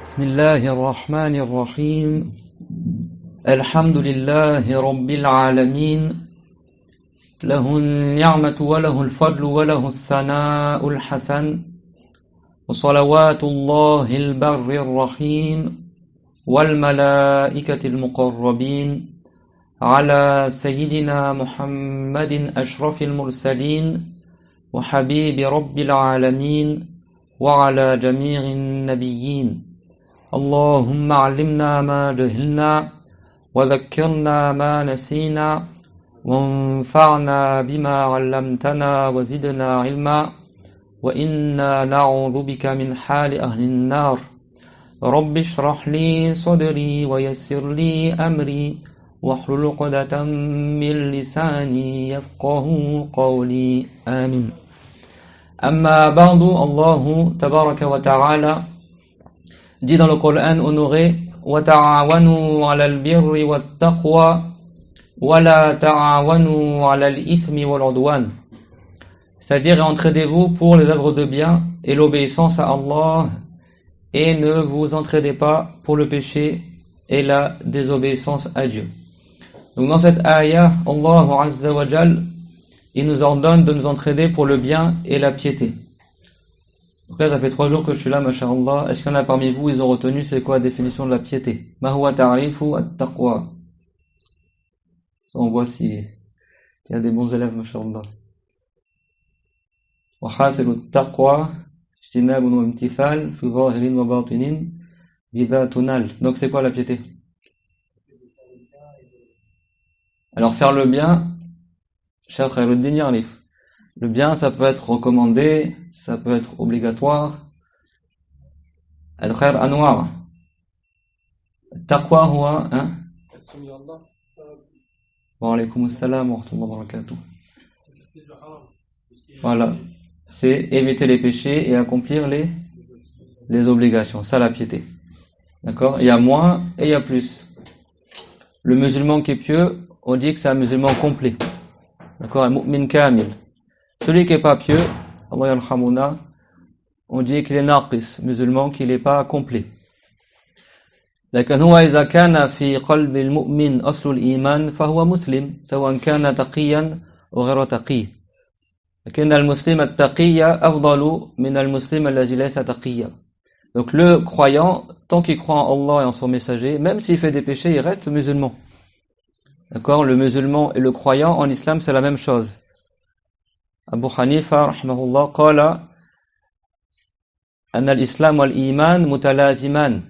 بسم الله الرحمن الرحيم الحمد لله رب العالمين له النعمة وله الفضل وله الثناء الحسن وصلوات الله البر الرحيم والملائكة المقربين على سيدنا محمد أشرف المرسلين وحبيب رب العالمين وعلى جميع النبيين اللهم علمنا ما جهلنا وذكرنا ما نسينا وانفعنا بما علمتنا وزدنا علما وإنا نعوذ بك من حال أهل النار رب اشرح لي صدري ويسر لي أمري واحلل عقدة من لساني يفقه قولي آمين أما بعد الله تبارك وتعالى dit dans le Coran honoré وَتَعَاوَنُوا عَلَى الْبِرِّ وَالتَّقْوَى وَلَا تَعَاوَنُوا عَلَى الْإِثْمِ وَالْعُدْوَانِ, c'est-à-dire entraidez-vous pour les œuvres de bien et l'obéissance à Allah et ne vous entraidez pas pour le péché et la désobéissance à Dieu. Donc dans cette ayah, Allah Azza wa Jal, il nous ordonne de nous entraider pour le bien et la piété. Donc là, ça fait 3 jours que je suis là, masha'Allah. Est-ce qu'il y en a parmi vous, ils ont retenu c'est quoi la définition de la piété? Ma huwa ta'rifu at-taqwa. Ça, on voit s'il y a des bons élèves, masha'Allah. Wa hasilu at-taqwa ijtinabun wa imtithal fi zahirin wa batinin bidha tunal. Donc c'est quoi la piété? Alors faire le bien, Cheikh Khairuddin Yarif. Le bien, ça peut être recommandé, ça peut être obligatoire. Al-khair anwar. Taqwa huwa, hein? Wa alaykum assalam wa rahmatullahi wa barakatuh. Voilà. C'est éviter les péchés et accomplir les obligations. Ça, la piété. D'accord? Il y a moins et il y a plus. Le musulman qui est pieux, on dit que c'est un musulman complet. D'accord? Un mu'min kamil. Celui qui n'est pas pieux, Allah yarhamuna, on dit qu'il est naqis, musulman, qu'il n'est pas complet. لكن هو إذا كان في قلب المؤمن أصل الإيمان فهو مسلم سواء كان تقيا أو غير تقي. لكن المسلم التقي أفضل من المسلم الذي ليس تقيا. Donc le croyant, tant qu'il croit en Allah et en son messager, même s'il fait des péchés, il reste musulman. D'accord? Le musulman et le croyant en islam, c'est la même chose. Abu Hanifa rahimahullah قال أن الإسلام والإيمان متلازمان.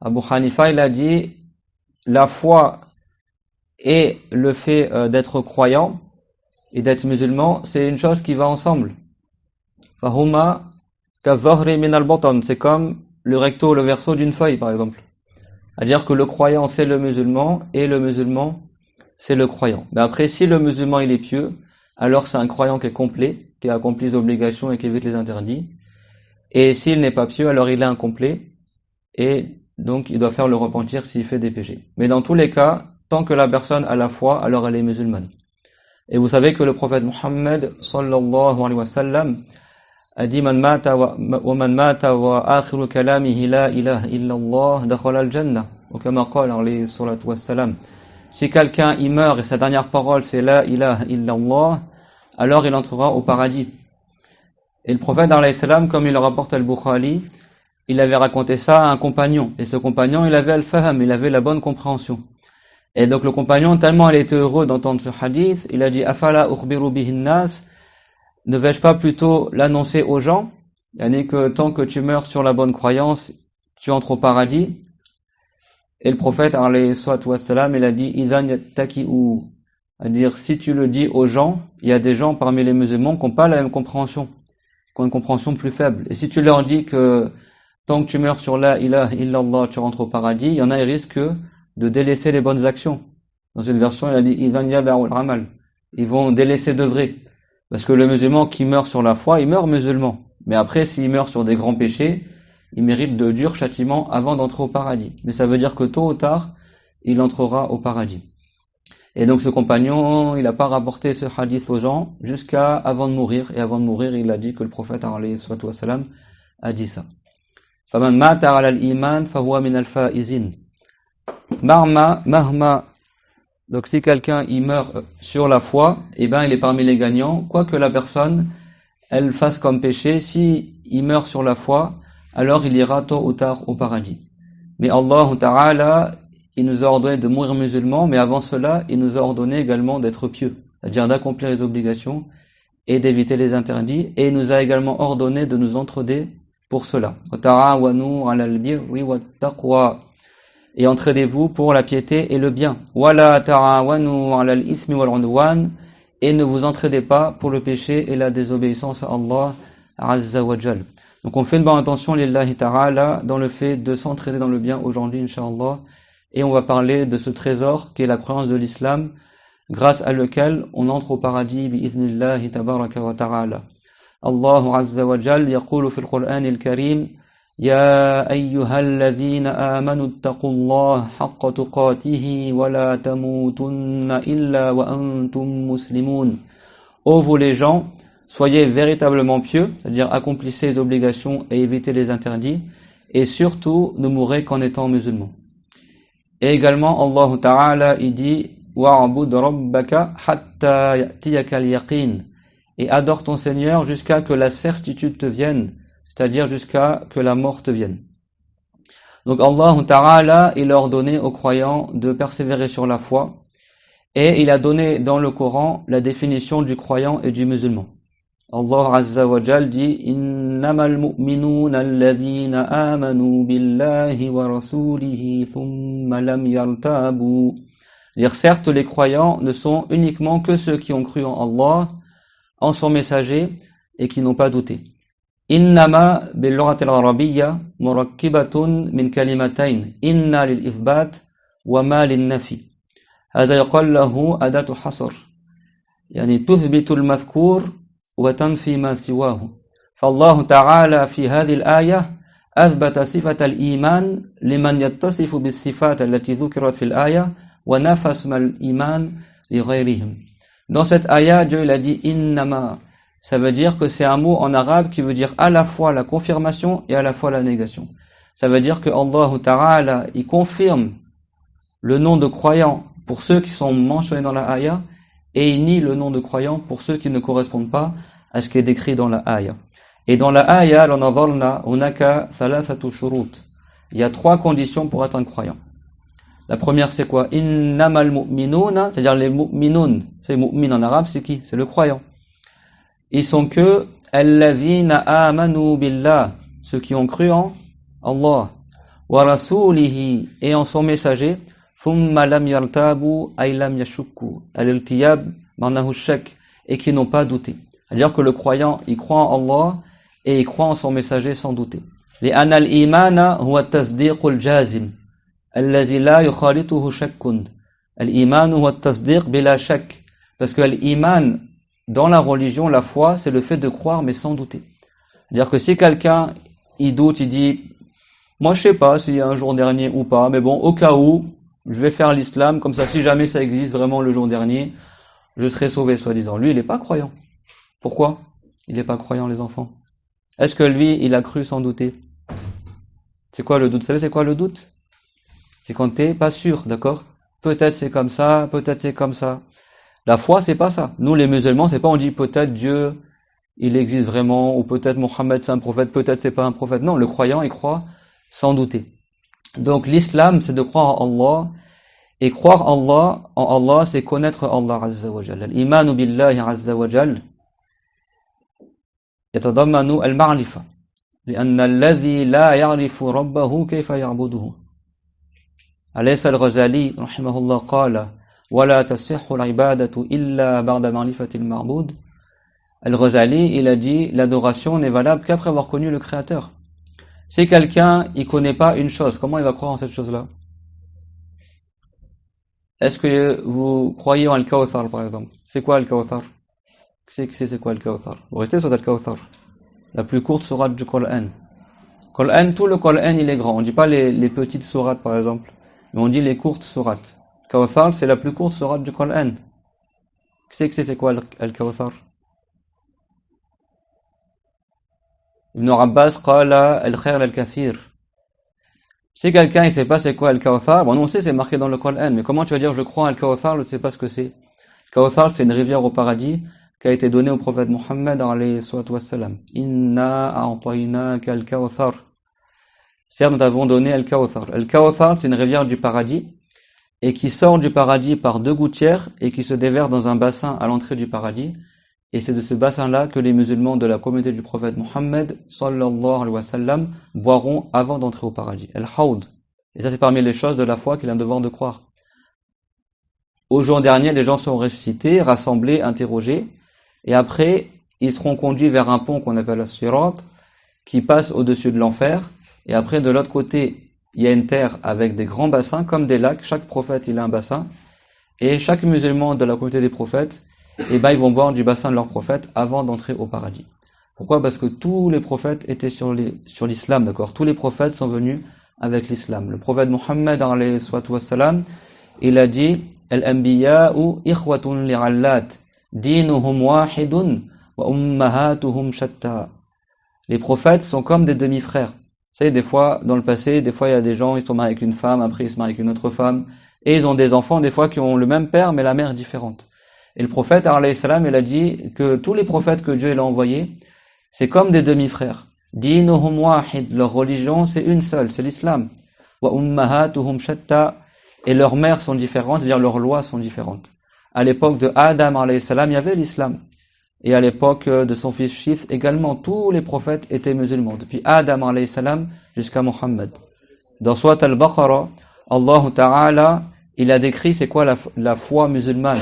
Abu Hanifa, il a dit la foi et le fait d'être croyant et d'être musulman, c'est une chose qui va ensemble. فهما كالظهر من البطن, c'est comme le recto, le verso d'une feuille par exemple. C'est-à-dire que le croyant c'est le musulman et le musulman c'est le croyant. Mais après, si le musulman il est pieux, alors c'est un croyant qui est complet, qui accomplit les obligations et qui évite les interdits. Et s'il n'est pas pieux, alors il est incomplet, et donc il doit faire le repentir s'il fait des péchés. Mais dans tous les cas, tant que la personne a la foi, alors elle est musulmane. Et vous savez que le prophète Muhammad sallallahu alayhi wa sallam a dit man mata wa akhiru kalamihi la ilaha illallah dakhala al-jannah. Ou kama qala alayhi salatu wa salam. Si quelqu'un y meurt et sa dernière parole c'est la ilaha illallah, alors il entrera au paradis. Et le prophète alayhi salam, comme il le rapporte al-Bukhari, il avait raconté ça à un compagnon. Et ce compagnon, il avait al-faham, il avait la bonne compréhension. Et donc le compagnon, tellement il était heureux d'entendre ce hadith, il a dit afala ukhbiru bihin nas, ne vais-je pas plutôt l'annoncer aux gens? Yani que tant que tu meurs sur la bonne croyance, tu entres au paradis. Et le prophète alayhi salatu wassalam, il a dit idhan yattaki'u, c'est-à-dire si tu le dis aux gens, il y a des gens parmi les musulmans qui n'ont pas la même compréhension, qui ont une compréhension plus faible. Et si tu leur dis que tant que tu meurs sur la ilaha illallah, tu rentres au paradis, il y en a, ils risquent de délaisser les bonnes actions. Dans une version, il a dit idhan yada'u al-amal, ils vont délaisser d'œuvrer. Parce que le musulman qui meurt sur la foi, il meurt musulman. Mais après, s'il meurt sur des grands péchés, il mérite de durs châtiments avant d'entrer au paradis. Mais ça veut dire que tôt ou tard, il entrera au paradis. Et donc ce compagnon, il n'a pas rapporté ce hadith aux gens jusqu'à avant de mourir. Et avant de mourir, il a dit que le prophète alayhi salatu wassalam a dit ça. فَمَنْ مَاتَ عَلَى الْإِيمَانِ فَهُوَ مِنَ الْفَائِزِينَ. Mahma, donc si quelqu'un il meurt sur la foi, eh ben il est parmi les gagnants, quoi que la personne elle fasse comme péché, si il meurt sur la foi, alors il ira tôt ou tard au paradis. Mais Allah Ta'ala, il nous a ordonné de mourir musulmans, mais avant cela, il nous a ordonné également d'être pieux, c'est-à-dire d'accomplir les obligations et d'éviter les interdits, et il nous a également ordonné de nous entraider pour cela. وَتَعَاوَنُوا عَلَى الْبِرِّ وَالتَّقْوَى. Et entraidez-vous pour la piété et le bien. وَلَا تَعَاوَنُوا عَلَى الْإِثْمِ وَالْعُدْوَانِ. Et ne vous entraidez pas pour le péché et la désobéissance à Allah Azza wa Jal. Donc on fait une bonne intention lillahi ta'ala dans le fait de s'entraider dans le bien aujourd'hui inshallah, et on va parler de ce trésor qui est la croyance de l'islam, grâce à lequel on entre au paradis bi'idhnillahi tabaraka wa ta'ala. Allah Azza wa Jal yaqulu fil Qur'an al-Karim Ya ayyuhalladhina amanu ittaqullaha haqqa tuqatihi wa la tamutunna illa wa antum muslimun. Ô vous les gens, soyez véritablement pieux, c'est-à-dire accomplissez les obligations et évitez les interdits, et surtout ne mourrez qu'en étant musulmans. Et également Allah Ta'ala il dit wa'bud rabbaka hatta ya'tiyaka al-yaqin, et adore ton Seigneur jusqu'à que la certitude te vienne, c'est-à-dire jusqu'à que la mort te vienne. Donc Allah Ta'ala il a ordonné aux croyants de persévérer sur la foi, et il a donné dans le Coran la définition du croyant et du musulman. Allah Azza wa Jal dit Innamal mu'minuna alladhina amanu billahi wa rasulihi thumma lam yartabu. C'est-à-dire, certes, les croyants ne sont uniquement que ceux qui ont cru en Allah, en son messager, et qui n'ont pas douté. Innama bil-lughati al-arabiyya murakkibatun min kalimatayn inna lil-ithbat wa ma lin-nafi. هذا يقال له أداة حصر يعني تثبت المذكور وتنفي ما سواه فالله تعالى في هذه الآية أثبت صفة الإيمان لمن يتصف بالصفات التي ذكرت في الآية ونفى اسم الإيمان لغيرهم. Dans cette ayah, Dieu il a dit innama, ça veut dire que c'est un mot en arabe qui veut dire à la fois la confirmation et à la fois la négation. Ça veut dire que Allah Ta'ala il confirme le nom de croyant pour ceux qui sont mentionnés dans la ayah, et il nie le nom de croyant pour ceux qui ne correspondent pas à ce qui est décrit dans la ayah. Et dans la ayah, il y a 3 conditions pour être un croyant. La première c'est quoi? Innamal mu'minuna, c'est-à-dire les mu'minun. C'est mu'min en arabe, c'est qui? C'est le croyant. Ils sont que alladhina amanu billah, ceux qui ont cru en Allah, wa rasulihi, et en son messager, thumma lam yartabu ay lam yashukku. Al-iltiyab ma'nahu shak, et qui n'ont pas douté. C'est-à-dire que le croyant, il croit en Allah et il croit en son messager sans douter. لأن الإيمان هو التصديق الجازم الذي لا يخالطه شك. الإيمان هو التصديق بلا شك. Parce que l'iman dans la religion, la foi, c'est le fait de croire mais sans douter. C'est-à-dire que si quelqu'un il doute, il dit moi je sais pas s'il y a un jour dernier ou pas, mais bon au cas où je vais faire l'islam, comme ça si jamais ça existe vraiment le jour dernier, je serai sauvé soi-disant. Lui il n'est pas croyant. Pourquoi il n'est pas croyant, les enfants? Est-ce que lui il a cru sans douter? C'est quoi le doute? Vous savez c'est quoi le doute? C'est quand t'es pas sûr, d'accord? Peut-être c'est comme ça, peut-être c'est comme ça. La foi c'est pas ça. Nous les musulmans c'est pas on dit peut-être Dieu il existe vraiment, ou peut-être Mohammed c'est un prophète, peut-être c'est pas un prophète. Non, le croyant il croit sans douter. Donc l'islam c'est de croire en Allah, et croire en Allah c'est connaître Allah Azza wa Jalla. L'imanu billahi Azza wa Jalla يتضمن المعرفة لأن الذي لا يعرف ربه كيف يعبده. أليس الغزالي رحمه الله قال ولا تصح العبادة إلا بعد معرفة المعبود. Al-Ghazali, il a dit l'adoration n'est valable qu'après avoir connu le Créateur. Si quelqu'un il connaît pas une chose, comment il va croire en cette chose-là? Est-ce que vous croyez en Al-Kawthar par exemple? C'est quoi Al-Kawthar? C'est quoi Al-Kawthar? Vous restez sur Al-Kawthar, la plus courte sourate du Coran. Tout le Coran il est grand. On dit pas les petites sourates par exemple, mais on dit les courtes sourates. Kawthar c'est la plus courte sourate du Coran. C'est quoi Al-Kawthar? Ibn Abbas qala al-khair al-kathir. Si quelqu'un il sait pas c'est quoi al-Kawthar, bon, on sait c'est marqué dans le Coran, mais comment tu vas dire je crois à al-Kawthar, je ne sais pas ce que c'est. Kawthar, c'est une rivière au paradis qui a été donnée au prophète Mohammed alayhi salatu wassalam. Inna a'tainaka al-Kawthar. Certes, nous avons donné al-Kawthar. Al-Kawthar, c'est une rivière du paradis et qui sort du paradis par deux gouttières et qui se déverse dans un bassin à l'entrée du paradis. Et c'est de ce bassin-là que les musulmans de la communauté du prophète Mohammed sallallahu alayhi wa sallam boiront avant d'entrer au paradis. Al-Hawd. Et ça, c'est parmi les choses de la foi qu'il a un devoir de croire. Au jour dernier, les gens seront ressuscités, rassemblés, interrogés, et après, ils seront conduits vers un pont qu'on appelle as-Sirat, qui passe au-dessus de l'enfer, et après, de l'autre côté, il y a une terre avec des grands bassins, comme des lacs, chaque prophète, il a un bassin, et chaque musulman de la communauté des prophètes, ils vont boire du bassin de leur prophète avant d'entrer au paradis. Pourquoi? Parce que tous les prophètes étaient sur l'islam, d'accord? Tous les prophètes sont venus avec l'islam. Le prophète Mohammed, alayhi salatu wassalam, il a dit, Al-anbiya'u ikhwatun li'allat, dinuhum wahidun, wa ummahatuhum shatta. Les prophètes sont comme des demi-frères. Vous savez, des fois, dans le passé, des fois, il y a des gens, ils sont mariés avec une femme, après ils se marient avec une autre femme, et ils ont des enfants, des fois, qui ont le même père, mais la mère est différente. Et le prophète, alayhi salam, il a dit que tous les prophètes que Dieu il a envoyés, c'est comme des demi-frères. Dinuhum wahid, leur religion, c'est une seule, c'est l'islam. Wa ummahatuhum shatta, et leurs mères sont différentes, c'est-à-dire leurs lois sont différentes. À l'époque de Adam, alayhi salam, il y avait l'islam. Et à l'époque de son fils Shith également, tous les prophètes étaient musulmans, depuis Adam, alayhi salam, jusqu'à Muhammad. Dans Surat al-Baqarah, Allah Ta'ala, il a décrit c'est quoi la foi musulmane.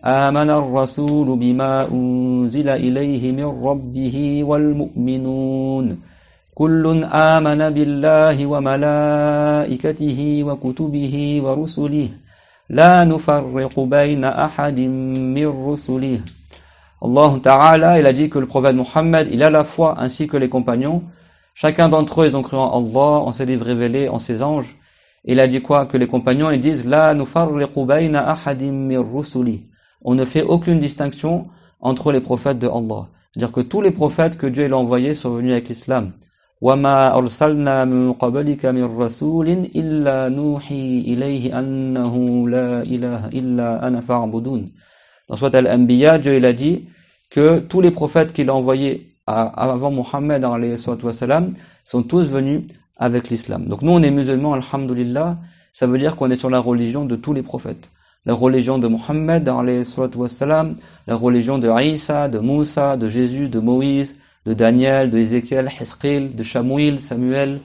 آمن الرسول بما أنزل إليه من ربه والمؤمنون كل آمن بالله وملائكته وكتبه ورسله لا نفرق بين أحد من رسله. Allah Ta'ala, il a dit que le prophète Mohammed, il a la foi ainsi que les compagnons. Chacun d'entre eux, ils ont cru en Allah, en ses livres révélés, en ses anges. Il a dit quoi? Que les compagnons, ils disent La nufarriqu bayna ahadim min rusuli. On ne fait aucune distinction entre les prophètes de Allah. C'est-à-dire que tous les prophètes que Dieu a envoyés sont venus avec l'islam. وَمَا أَرْسَلْنَا مِن قَبْلِكَ مِن رَّسُولٍ إِلَّا نُوحِي إِلَيْهِ أَنَّهُ لَا إِلَهَ إِلَّا أَنَا فَاعْبُدُونِ. Dans Surat Al-Anbiya, Dieu il a dit que tous les prophètes qu'il a envoyés avant Mohammed alayhi salatu wassalam sont tous venus avec l'islam. Donc nous on est musulmans, alhamdulillah, ça veut dire qu'on est sur la religion de tous les prophètes. La religion de Mohammed alayhi salatu wassalam, la religion de Isa, de Moussa, de Jésus, de Moïse, de Daniel, de Ézéchiel, Hezqil, de Shamuil, Samuel,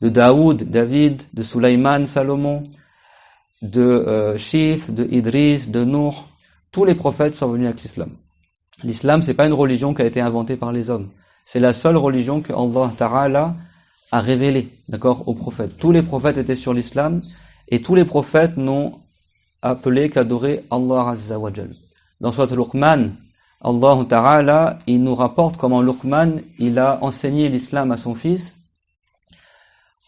de Daoud, David, de Sulaiman, Salomon, de Shith, de Idris, de Nuh. Tous les prophètes sont venus avec l'islam. L'islam, c'est pas une religion qui a été inventée par les hommes. C'est la seule religion que Allah Ta'ala a révélée, d'accord, aux prophètes. Tous les prophètes étaient sur l'islam et tous les prophètes n'ont appelé qu'adorer Allah Azza wa Jal. Dans Surat Luqman, Allah Ta'ala, il nous rapporte comment Luqman, il a enseigné l'islam à son fils.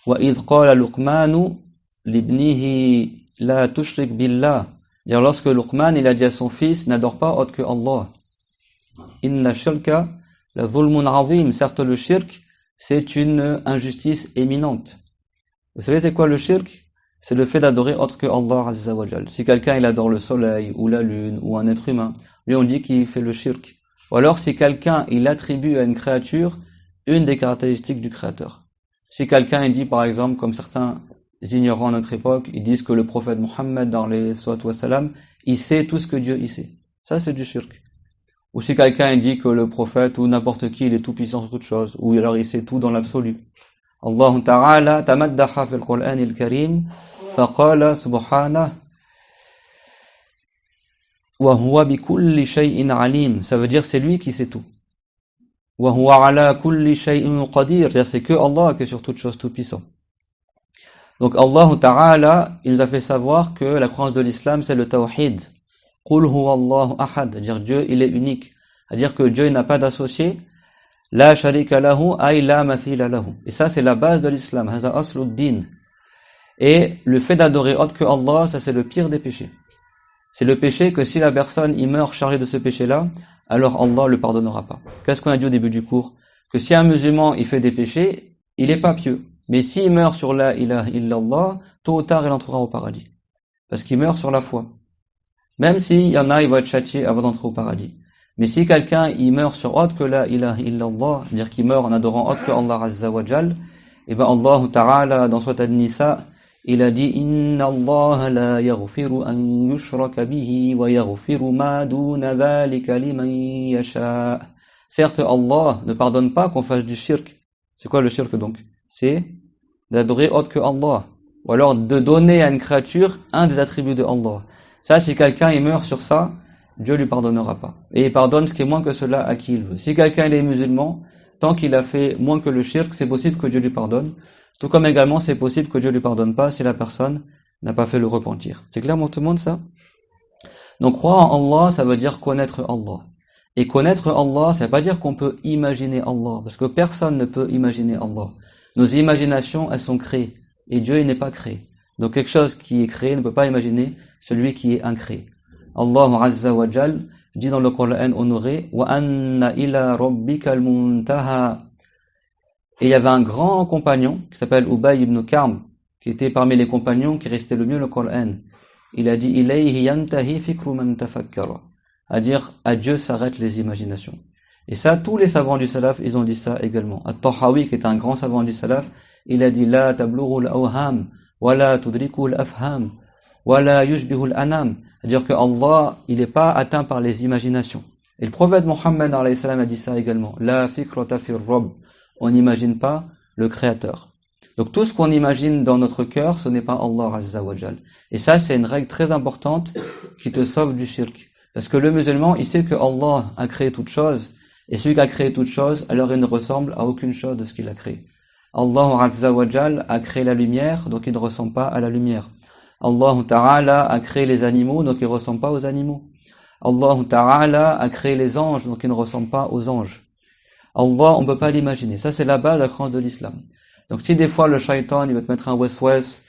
Wa idh qala Luqmanu libnihi la tushrik billah. C'est-à-dire lorsque Luqman, il a dit à son fils, n'adore pas autre que Allah. Inna shirka la zulmun azim. Certes, le shirk, c'est une injustice éminente. Vous savez c'est quoi le shirk? C'est le fait d'adorer autre que Allah Azza wa Jal. Si quelqu'un il adore le soleil ou la lune ou un être humain, lui on dit qu'il fait le shirk. Ou alors si quelqu'un il attribue à une créature une des caractéristiques du créateur. Si quelqu'un il dit par exemple, comme certains ignorants à notre époque, ils disent que le prophète Mohammed alayhi salatu wassalam, il sait tout ce que Dieu il sait. Ça c'est du shirk. Ou si quelqu'un il dit que le prophète ou n'importe qui il est tout puissant sur toute chose, ou alors il sait tout dans l'absolu. Allah Ta'ala tamaddaha fil Qur'an al-Karim faqala subhanahu wa huwa bi kulli shay'in alim. Ça veut dire c'est lui qui sait tout. Wa huwa ala kulli shay'in qadir. C'est-à-dire c'est que Allah qui est sur toute chose tout puissant. Donc Allah Ta'ala, il nous a fait savoir que la croyance de l'islam c'est le tawhid. Qul huwa Allahu ahad. C'est-à-dire Dieu il est unique. C'est-à-dire que Dieu n'a pas d'associé. La sharika lahu ay la mathila lahu. Et ça c'est la base de l'islam. Haza asluddin. Et le fait d'adorer autre que Allah, ça c'est le pire des péchés. C'est le péché que si la personne il meurt chargé de ce péché-là, alors Allah le pardonnera pas. Qu'est-ce qu'on a dit au début du cours? que si un musulman il fait des péchés, il est pas pieux. Mais s'il meurt sur la ilaha illallah, tôt ou tard il entrera au paradis. Parce qu'il meurt sur la foi. Même s'il y en a, il va être châtié avant d'entrer au paradis. Mais si quelqu'un il meurt sur autre que la ilaha illallah, c'est-à-dire qu'il meurt en adorant autre que Allah Azza wa Jal, et ben Allah Ta'ala dans Surat An-Nisa, il a dit Inna Allah la yaghfiru an yushraka bihi wa yaghfiru ma duna dhalika liman yasha. Certes, Allah ne pardonne pas qu'on fasse du shirk. C'est quoi le shirk donc? C'est d'adorer autre que Allah. Ou alors de donner à une créature un des attributs de Allah. Ça, si quelqu'un il meurt sur ça, Dieu lui pardonnera pas. Et il pardonne ce qui est moins que cela à qui il veut. Si quelqu'un il est musulman, tant qu'il a fait moins que le shirk, c'est possible que Dieu lui pardonne. Tout comme également c'est possible que Dieu lui pardonne pas si la personne n'a pas fait le repentir. C'est clair pour tout le monde ça? Donc croire en Allah, ça veut dire connaître Allah. Et connaître Allah, ça veut pas dire qu'on peut imaginer Allah, parce que personne ne peut imaginer Allah. Nos imaginations, elles sont créées, et Dieu il n'est pas créé. Donc quelque chose qui est créé ne peut pas imaginer celui qui est incréé. Allah Azza wa Jal dit dans le Coran honoré wa anna ila rabbikal muntaha. Et il y avait un grand compagnon qui s'appelle Ubay ibn Karm, qui était parmi les compagnons qui restaient le mieux le Coran. Il a dit ilayhi yantahi fikru man tafakkara, à dire à Dieu s'arrêtent les imaginations. Et ça, tous les savants du salaf, ils ont dit ça également. At-Tahawi, qui est un grand savant du salaf, il a dit la tablughu al-awham wa la tudriku al-afham wa la yushbihu al-anam, c'est-à-dire que Allah, il n'est pas atteint par les imaginations. Et le prophète Mohammed alayhi salam a dit ça également. La fikrata fir rabb, on n'imagine pas le créateur. Donc tout ce qu'on imagine dans notre cœur, ce n'est pas Allah Azza wa Jal. Et ça, c'est une règle très importante qui te sauve du shirk. Parce que le musulman, il sait que Allah a créé toute chose, et celui qui a créé toute chose, alors il ne ressemble à aucune chose de ce qu'il a créé. Allah Azza wa Jal a créé la lumière, donc il ne ressemble pas à la lumière. Allah Ta'ala a créé les animaux, donc il ne ressemble pas aux animaux. Allah Ta'ala a créé les anges, donc il ne ressemble pas aux anges. Allah, on ne peut pas l'imaginer. Ça, c'est la base de la croyance de l'islam. Donc si des fois le shaitan, il va te mettre un west-west,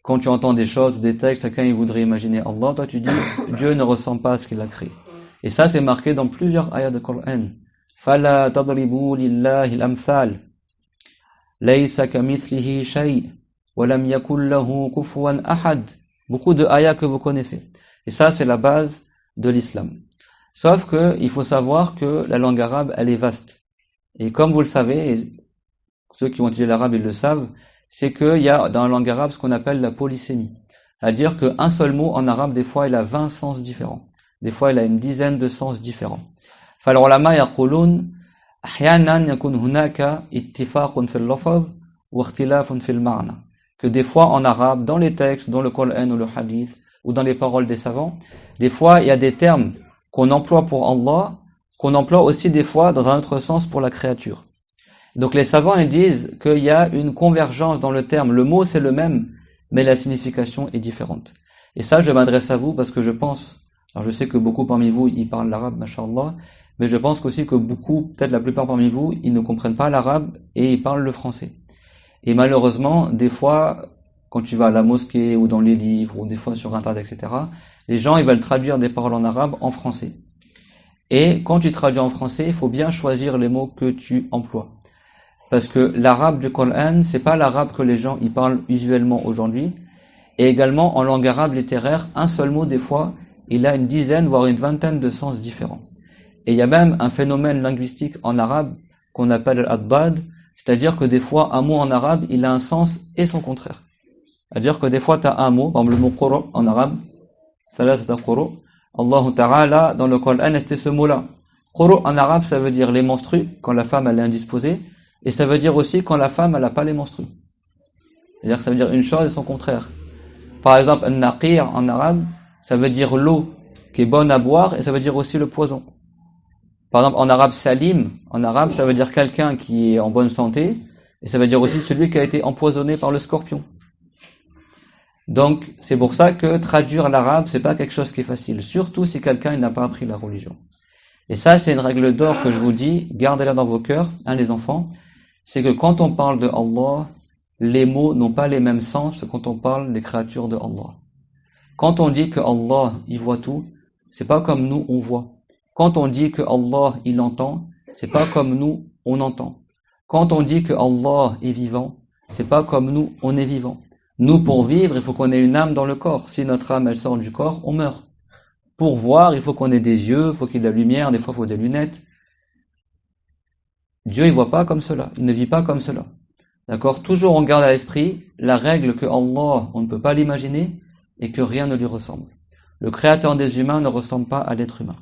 quand tu entends des choses, des textes, chacun il voudrait imaginer Allah, toi tu dis, Dieu ne ressemble pas à ce qu'il a créé. Et ça, c'est marqué dans plusieurs ayats de Coran. فَلَا تَضْرِبُوا لِلَّهِ الْأَمْثَالِ لَيْسَ كَمِثْلِهِ شَيْءٍ وَلَمْ يَكُنْ لَهُ كُفُوًا أَحَدٍ. Beaucoup de ayats que vous connaissez. Et ça, c'est la base de l'islam. Sauf que, il faut savoir que la langue arabe, elle est vaste. Et comme vous le savez, et ceux qui ont étudié l'arabe, ils le savent, c'est qu'il y a dans la langue arabe ce qu'on appelle la polysémie. C'est-à-dire qu'un seul mot en arabe, des fois, il a 20 sens différents. Des fois, il a une dizaine de sens différents. فالعلماء يقولون أحيانا يكون هناك اتفاق في اللفظ واختلاف في المعنى. Que des fois en arabe, dans les textes, dans le Coran ou le Hadith, ou dans les paroles des savants, des fois il y a des termes qu'on emploie pour Allah, qu'on emploie aussi des fois dans un autre sens pour la créature. Donc les savants ils disent qu'il y a une convergence dans le terme. Le mot c'est le même, mais la signification est différente. Et ça, je m'adresse à vous parce que je pense, alors je sais que beaucoup parmi vous ils parlent l'arabe, masha'Allah, mais je pense aussi que beaucoup, peut-être la plupart parmi vous, ils ne comprennent pas l'arabe et ils parlent le français. Et malheureusement, des fois, quand tu vas à la mosquée ou dans les livres ou des fois sur internet, etc., les gens ils veulent traduire des paroles en arabe en français. Et quand tu traduis en français, il faut bien choisir les mots que tu emploies. Parce que l'arabe du Coran, c'est pas l'arabe que les gens ils parlent usuellement aujourd'hui. Et également, en langue arabe littéraire, un seul mot, des fois, il a une dizaine, voire une vingtaine de sens différents. Et il y a même un phénomène linguistique en arabe qu'on appelle al-adbad, c'est-à-dire que des fois, un mot en arabe, il a un sens et son contraire. C'est-à-dire que des fois, tu as un mot, par exemple le mot quru en arabe, thalathat quru, Allah Ta'ala, dans le Coran, c'était ce mot-là. Quru en arabe, ça veut dire les menstrues, quand la femme elle est indisposée, et ça veut dire aussi quand la femme elle n'a pas les menstrues. C'est-à-dire que ça veut dire une chose et son contraire. Par exemple, al-naqir en arabe, ça veut dire l'eau qui est bonne à boire, et ça veut dire aussi le poison. Par exemple, en arabe, salim, en arabe, ça veut dire quelqu'un qui est en bonne santé, et ça veut dire aussi celui qui a été empoisonné par le scorpion. Donc, c'est pour ça que traduire l'arabe, c'est pas quelque chose qui est facile, surtout si quelqu'un n'a pas appris la religion. Et ça, c'est une règle d'or que je vous dis, gardez-la dans vos cœurs, les enfants, c'est que quand on parle de Allah, les mots n'ont pas les mêmes sens que quand on parle des créatures de Allah. Quand on dit que Allah, il voit tout, c'est pas comme nous, on voit. Quand on dit que Allah, il entend, c'est pas comme nous, on entend. Quand on dit que Allah est vivant, c'est pas comme nous, on est vivant. Nous, pour vivre, il faut qu'on ait une âme dans le corps. Si notre âme, elle sort du corps, on meurt. Pour voir, il faut qu'on ait des yeux, il faut qu'il y ait de la lumière, des fois il faut des lunettes. Dieu, il voit pas comme cela, il ne vit pas comme cela. D'accord? Toujours on garde à l'esprit la règle que Allah, on ne peut pas l'imaginer et que rien ne lui ressemble. Le créateur des humains ne ressemble pas à l'être humain.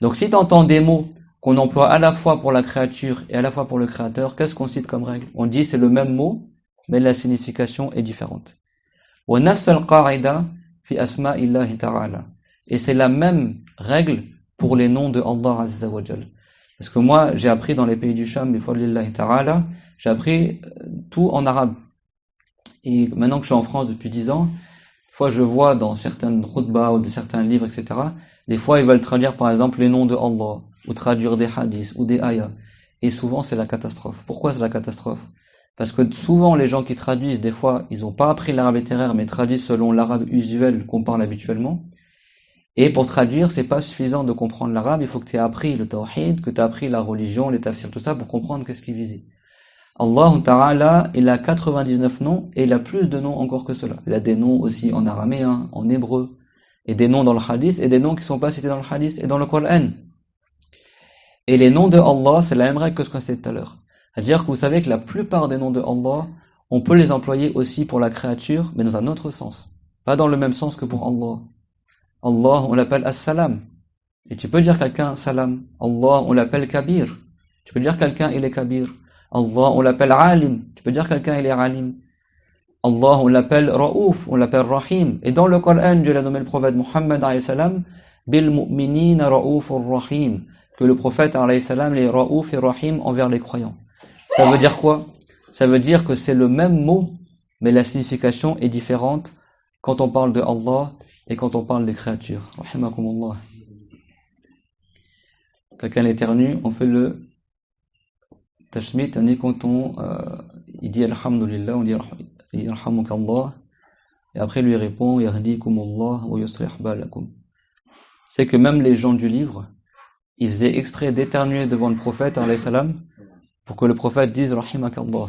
Donc si tu entends des mots qu'on emploie à la fois pour la créature et à la fois pour le créateur, qu'est-ce qu'on cite comme règle? On dit c'est le même mot, mais la signification est différente. وَنَفْسَ الْقَاعِدَةِ فِي أَسْمَاءِ اللَّهِ تَعَالَى. Et c'est la même règle pour les noms de Allah Azza wa Jal. Parce que moi, j'ai appris dans les pays du Sham, bifadlillahi ta'ala, j'ai appris tout en arabe. Et maintenant que je suis en France depuis 10 ans, des fois je vois dans certaines khutbahs ou certains livres, etc., des fois ils veulent traduire par exemple les noms de Allah, ou traduire des hadiths, ou des ayats. Et souvent c'est la catastrophe. Pourquoi c'est la catastrophe? Parce que souvent les gens qui traduisent, des fois, ils n'ont pas appris l'arabe littéraire, mais traduisent selon l'arabe usuel qu'on parle habituellement. Et pour traduire, c'est pas suffisant de comprendre l'arabe, il faut que tu aies appris le tawhid, que tu aies appris la religion, les tafsirs, tout ça, pour comprendre qu'est-ce qu'il visait. Allah Ta'ala, il a 99 noms, et il a plus de noms encore que cela. Il a des noms aussi en araméen, en hébreu, et des noms dans le hadith, et des noms qui ne sont pas cités dans le hadith et dans le Coran. Et les noms de Allah, c'est la même règle que ce qu'on sait tout à l'heure. C'est-à-dire que vous savez que la plupart des noms de Allah, on peut les employer aussi pour la créature, mais dans un autre sens. Pas dans le même sens que pour Allah. Allah, on l'appelle As-Salam. Et tu peux dire quelqu'un Salam. Allah, on l'appelle Kabir. Tu peux dire quelqu'un il est Kabir. Allah, on l'appelle Alim. Tu peux dire quelqu'un il est Alim. Allah, on l'appelle Raouf, on l'appelle Rahim. Et dans le Coran, Dieu l'a nommé le prophète Muhammad alayhi salam Bil mu'minina Raoufur Rahim. Que le prophète alayhi salam est Raouf et Rahim envers les croyants. Ça veut dire quoi? Ça veut dire que c'est le même mot, mais la signification est différente quand on parle de Allah et quand on parle des créatures. Rahimakumullah. Quelqu'un éternue, on fait le tashmit, quand il dit Alhamdulillah, on dit Yarhamukallah, et après lui répond Yahdikumullah wa yuslih balakum. C'est que même les gens du livre, ils faisaient exprès d'éternuer devant le prophète, alayhi salam, pour que le prophète dise Rahimakallah.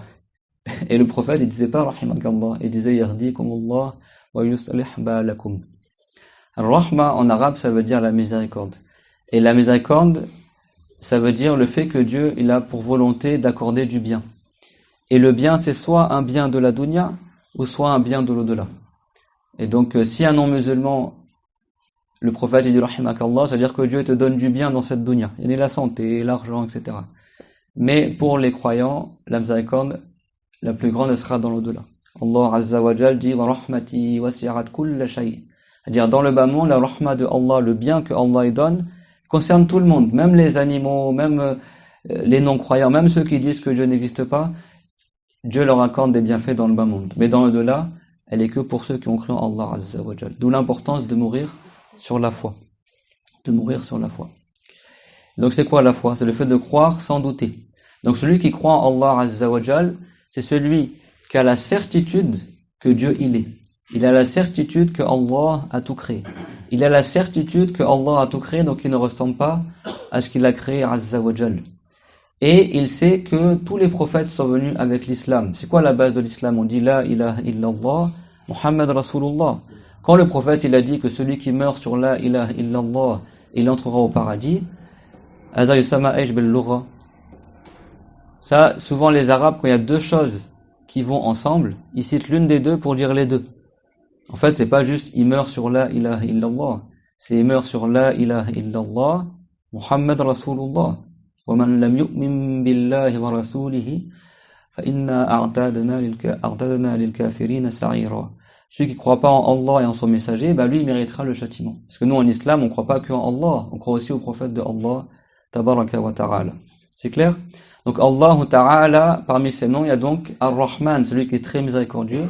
Et le prophète, il disait pas Rahimakallah, il disait Yahdikumullah wa yuslih balakum. Rahma en arabe, ça veut dire la miséricorde. Et la miséricorde, ça veut dire le fait que Dieu, il a pour volonté d'accorder du bien. Et le bien, c'est soit un bien de la dunya, ou soit un bien de l'au-delà. Et donc, si un non-musulman, le prophète, il dit Rahimakallah, ça veut dire que Dieu te donne du bien dans cette dunya. Il y a la santé, l'argent, etc. Mais pour les croyants, la miséricorde, la plus grande, elle sera dans l'au-delà. Allah Azza wa Jal dit Wa rahmati wasi'at kulla shay'. C'est-à-dire, dans le bas monde, la rahma de Allah, le bien que Allah y donne, concerne tout le monde, même les animaux, même les non-croyants, même ceux qui disent que Dieu n'existe pas, Dieu leur accorde des bienfaits dans le bas monde. Mais dans l'au-delà, elle est que pour ceux qui ont cru en Allah Azza wa Jal. D'où l'importance de mourir sur la foi. De mourir sur la foi. Donc c'est quoi la foi? C'est le fait de croire sans douter. Donc celui qui croit en Allah Azza wa Jal, c'est celui qui a la certitude que Dieu il est. Il a la certitude que Allah a tout créé. Il a la certitude que Allah a tout créé, donc il ne ressemble pas à ce qu'il a créé Azza wa Jal. Et il sait que tous les prophètes sont venus avec l'islam. C'est quoi la base de l'islam? On dit La ilaha illallah, Muhammad Rasulullah. Quand le prophète il a dit que celui qui meurt sur La ilaha illallah, il entrera au paradis, ça, souvent les Arabes, quand il y a deux choses qui vont ensemble, ils citent l'une des deux pour dire les deux. En fait, c'est pas juste il meurt sur La ilaha illallah, c'est il meurt sur La ilaha illallah, Muhammad Rasulullah. وَمَنْ لَمْ يُؤْمِنْ بِاللَّهِ وَرَسُولِهِ فَإِنَّا أَعْتَدْنَا لِلْكَافِرِينَ سَعِيرًا. Celui qui ne croit pas en Allah et en son messager, lui, il méritera le châtiment. Parce que nous, en islam, on ne croit pas qu'en Allah, on croit aussi au prophète de Allah, tabaraka wa ta'ala. C'est clair? Donc, Allah ta'ala, parmi ses noms, il y a donc Ar-Rahman, celui qui est très miséricordieux.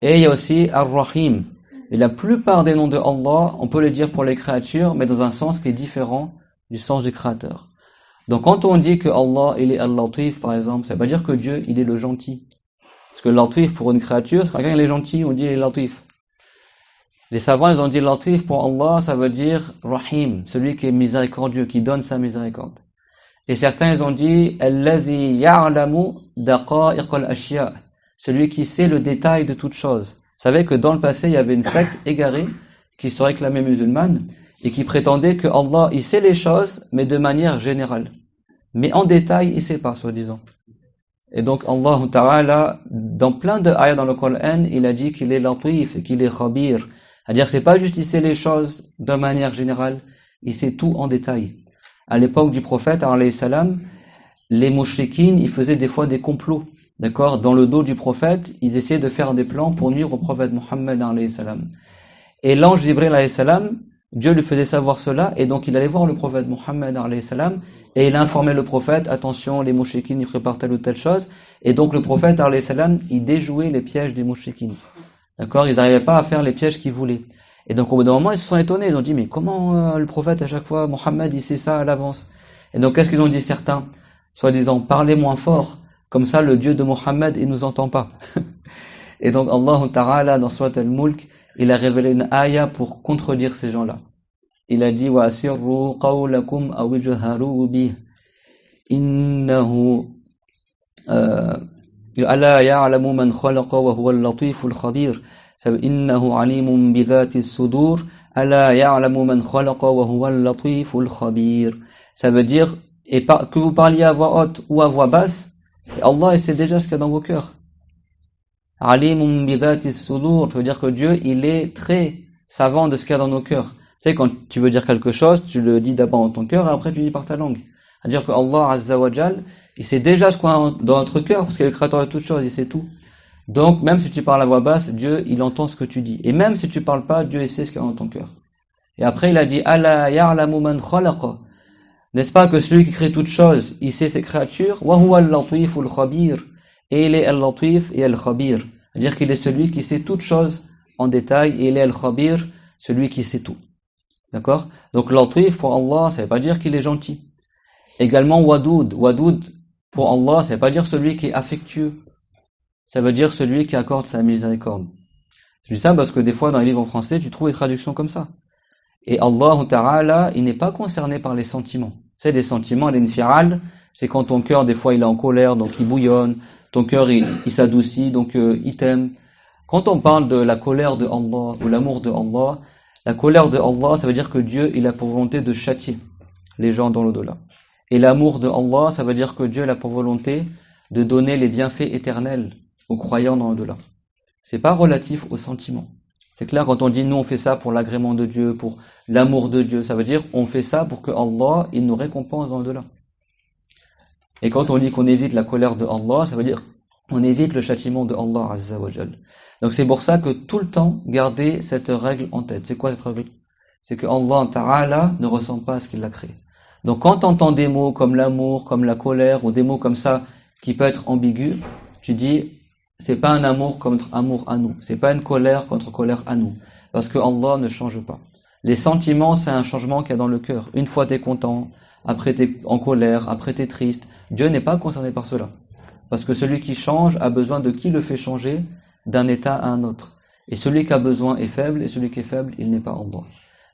Et il y a aussi Ar-Rahim. Et la plupart des noms de Allah, on peut les dire pour les créatures, mais dans un sens qui est différent du sens du créateur. Donc quand on dit que Allah il est Al-Latif par exemple, ça veut pas dire que Dieu il est le gentil. Parce que Latif pour une créature, c'est quelqu'un il est gentil, on dit il est Latif. Les savants ils ont dit Latif pour Allah, ça veut dire Rahim, celui qui est miséricordieux, qui donne sa miséricorde. Et certains, ils ont dit, Alladhi ya'lamu daqa'iq al-ashya', celui qui sait le détail de toute chose. Vous savez que dans le passé, il y avait une secte égarée qui se réclamait musulmane et qui prétendait que Allah, il sait les choses, mais de manière générale. Mais en détail, il sait pas, soi-disant. Et donc, Allah Ta'ala, dans plein de ayats dans le Coran, il a dit qu'il est latif et qu'il est khabir. C'est-à-dire que c'est pas juste il sait les choses de manière générale, il sait tout en détail. À l'époque du prophète, alayhi salam, les mouchriquines, ils faisaient des fois des complots. D'accord? Dans le dos du prophète, ils essayaient de faire des plans pour nuire au prophète Muhammad, alayhi salam. Et l'ange Jibril, alayhi salam, Dieu lui faisait savoir cela, et donc il allait voir le prophète Muhammad, alayhi salam, et il informait le prophète, attention, les mouchriquines, ils préparent telle ou telle chose, et donc le prophète, alayhi salam, il déjouait les pièges des mouchriquines. D'accord? Ils n'arrivaient pas à faire les pièges qu'ils voulaient. Et donc au bout d'un moment, ils se sont étonnés, ils ont dit, mais comment le prophète, à chaque fois, Muhammad, il sait ça à l'avance? Et donc qu'est-ce qu'ils ont dit certains? Soi-disant, parlez moins fort, comme ça le Dieu de Muhammad, il nous entend pas. Et donc Allah Ta'ala, dans Surat al-Mulk, il a révélé une ayah pour contredire ces gens-là. Il a dit, وَأَسِرُّوا قَوْلَكُمْ أَوْ اجْهَرُوا بِهِ إِنَّهُ أَلَا يَعْلَمُ مَنْ خَلَقَ وَهُوَ اللَّطِيفُ الْخَبِيرُ إِنَّهُ عَلِيمٌ بِذَاتِ الصُّدُورِ أَلَا يَعْلَمُ مَنْ خَلَقَ وَهُوَ اللَّطِيفُ الْخَبِيرُ. Ça veut dire, que vous parliez à voix haute ou à voix basse, Allah il sait déjà ce qu'il y a dans vos cœurs. Alimun bidhati sudur, ça veut dire que Dieu, il est très savant de ce qu'il y a dans nos cœurs. Tu sais, quand tu veux dire quelque chose, tu le dis d'abord dans ton cœur et après tu le dis par ta langue. C'est-à-dire que Allah Azza wa Jal, il sait déjà ce qu'on a dans notre cœur parce qu'il est le créateur de toutes choses, il sait tout. Donc, même si tu parles à voix basse, Dieu, il entend ce que tu dis. Et même si tu parles pas, Dieu, il sait ce qu'il y a dans ton cœur. Et après, il a dit, Ala ya'lamu man khalaqa. N'est-ce pas que celui qui crée toutes choses, il sait ses créatures, wa huwa al-latif al-khabir. Et il est al-latif et al-khabir. C'est-à-dire qu'il est celui qui sait toutes choses en détail, et il est al-khabir, celui qui sait tout. D'accord? Donc latif pour Allah, ça ne veut pas dire qu'il est gentil. Également wadoud. Wadoud pour Allah, ça ne veut pas dire celui qui est affectueux. Ça veut dire celui qui accorde sa miséricorde. Je dis ça parce que des fois dans les livres en français, tu trouves des traductions comme ça. Et Allah Ta'ala, il n'est pas concerné par les sentiments. Tu sais, les sentiments, l'infiral, c'est quand ton cœur, des fois, il est en colère, donc il bouillonne. Ton cœur, il s'adoucit, donc il t'aime. Quand on parle de la colère de Allah ou l'amour de Allah, la colère de Allah, ça veut dire que Dieu, il a pour volonté de châtier les gens dans l'au-delà. Et l'amour de Allah, ça veut dire que Dieu, il a pour volonté de donner les bienfaits éternels aux croyants dans l'au-delà. C'est pas relatif aux sentiments. C'est clair, quand on dit nous on fait ça pour l'agrément de Dieu, pour l'amour de Dieu, ça veut dire on fait ça pour que Allah, il nous récompense dans l'au-delà. Et quand on dit qu'on évite la colère de Allah, ça veut dire on évite le châtiment de Allah Azza wa Jal. Donc c'est pour ça que tout le temps, gardez cette règle en tête. C'est quoi cette règle? C'est que Allah Ta'ala ne ressemble pas à ce qu'il a créé. Donc quand tu entends des mots comme l'amour, comme la colère, ou des mots comme ça qui peuvent être ambigus, tu dis c'est pas un amour contre amour à nous, c'est pas une colère contre colère à nous, parce que Allah ne change pas. Les sentiments, c'est un changement qu'il y a dans le cœur. Une fois t'es content, après t'es en colère, après t'es triste. Dieu n'est pas concerné par cela. Parce que celui qui change a besoin de qui le fait changer d'un état à un autre. Et celui qui a besoin est faible, et celui qui est faible, il n'est pas Allah.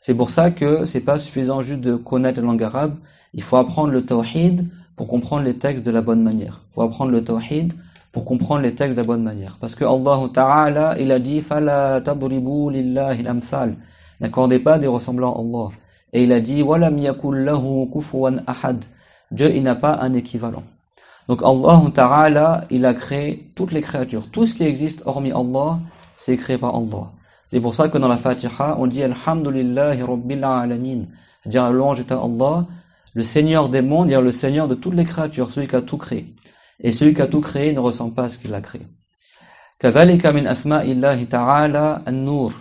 C'est pour ça que c'est pas suffisant juste de connaître la langue arabe. Il faut apprendre le tawhid pour comprendre les textes de la bonne manière. Il faut apprendre le tawhid pour comprendre les textes de la bonne manière. Parce que Allah Ta'ala, il a dit فَلَا تَضْرِبُوا لِلَّهِ الْأَمْثَالِ. N'accordez pas des ressemblants à Allah. Et il a dit وَلَمْ يَكُنْ لَهُ كُفُوًا أَحَدٍ. Dieu, il n'a pas un équivalent. Donc Allah Ta'ala, il a créé toutes les créatures. Tout ce qui existe hormis Allah, c'est créé par Allah. C'est pour ça que dans la Fatiha, on dit Alhamdulillahi Rabbil Alamin. C'est-à-dire, louange est à Allah, le Seigneur des mondes, c'est-à-dire le Seigneur de toutes les créatures, celui qui a tout créé. Et celui qui a tout créé ne ressemble pas à ce qu'il a créé. كذلك من أسماء الله تعالى النور.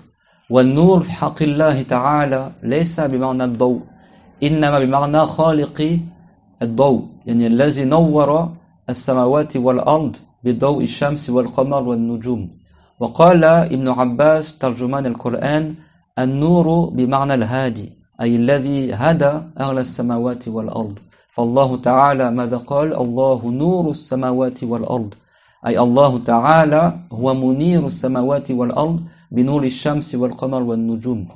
والنور في حق الله تعالى ليس بمعنى الضوء إنما بمعنى خالق الضوء يعني الذي نور السماوات والأرض بضوء الشمس والقمر والنجوم. وقال ابن عباس ترجمان القرآن النور بمعنى الهادي أي الذي هدى أهل السماوات والأرض. فالله تعالى ماذا قال الله نور السماوات والأرض أي الله تعالى هو منير السماوات والأرض بنور الشمس والقمر والنجوم.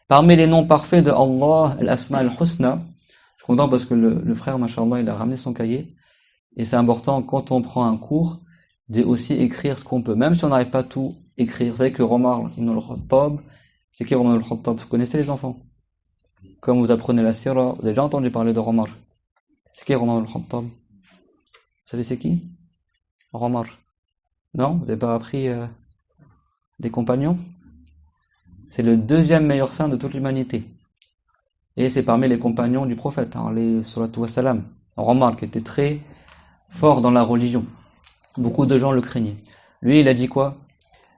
Parmi les noms parfaits de Allah, l'Asma al-Husna, je content parce que le frère, machallah, il a ramené son cahier. Et c'est important, quand on prend un cours, de aussi écrire ce qu'on peut. Même si on n'arrive pas à tout écrire. Vous savez que Omar ibn al-Khattab, c'est qui Omar ibn al-Khattab? Vous connaissez les enfants? Comme vous apprenez la sira, vous avez déjà entendu parler de Omar. C'est qui Omar ibn al-Khattab? Vous savez c'est qui? Omar. Non? Vous n'avez pas appris des compagnons? C'est le deuxième meilleur saint de toute l'humanité. Et c'est parmi les compagnons du prophète, les salatu wassalam. Omar, qui était très fort dans la religion. Beaucoup de gens le craignaient. Lui, il a dit quoi?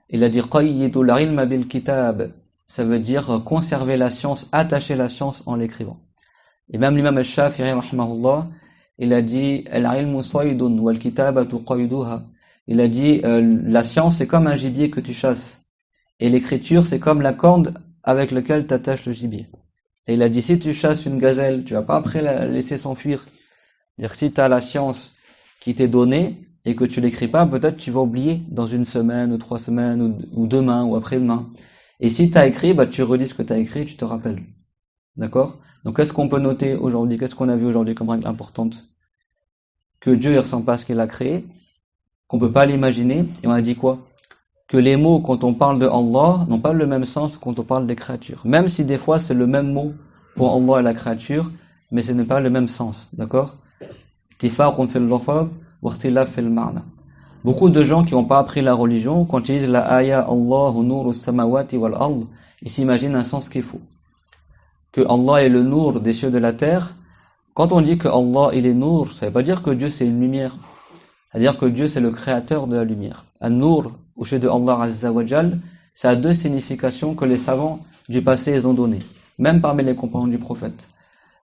Il a dit qayyidul ilma bil kitab. Ça veut dire conserver la science, attacher la science en l'écrivant. Et même l'imam al-Shafi'i, rahimahullah, il a dit al-ilmu saydun wal kitabatu qayduha. Il a dit la science c'est comme un gibier que tu chasses. Et l'écriture c'est comme la corde avec laquelle tu attaches le gibier. Et il a dit si tu chasses une gazelle, tu vas pas après la laisser s'enfuir. C'est-à-dire que si tu as la science qui t'est donnée et que tu l'écris pas, peut-être tu vas oublier dans une semaine ou 3 semaines ou demain ou après-demain. Et si tu as écrit, tu relis ce que tu as écrit et tu te rappelles. D'accord? Donc qu'est-ce qu'on peut noter aujourd'hui? Qu'est-ce qu'on a vu aujourd'hui comme règle importante? Que Dieu ne ressent pas ce qu'il a créé, qu'on peut pas l'imaginer, et on a dit quoi? Que les mots quand on parle de Allah n'ont pas le même sens quand on parle des créatures. Même si des fois c'est le même mot pour Allah et la créature, mais ce n'est pas le même sens. D'accord? Beaucoup de gens qui n'ont pas appris la religion, quand ils disent la aya Allahu nuru samawati wal ard, ils s'imaginent un sens qui est faux. Que Allah est le nour des cieux de la terre. Quand on dit que Allah il est nour, ça ne veut pas dire que Dieu c'est une lumière. C'est-à-dire que Dieu c'est le créateur de la lumière. An-Nur, au sujet de Allah Azza wa Jal, ça a 2 significations que les savants du passé ils ont données, même parmi les compagnons du prophète.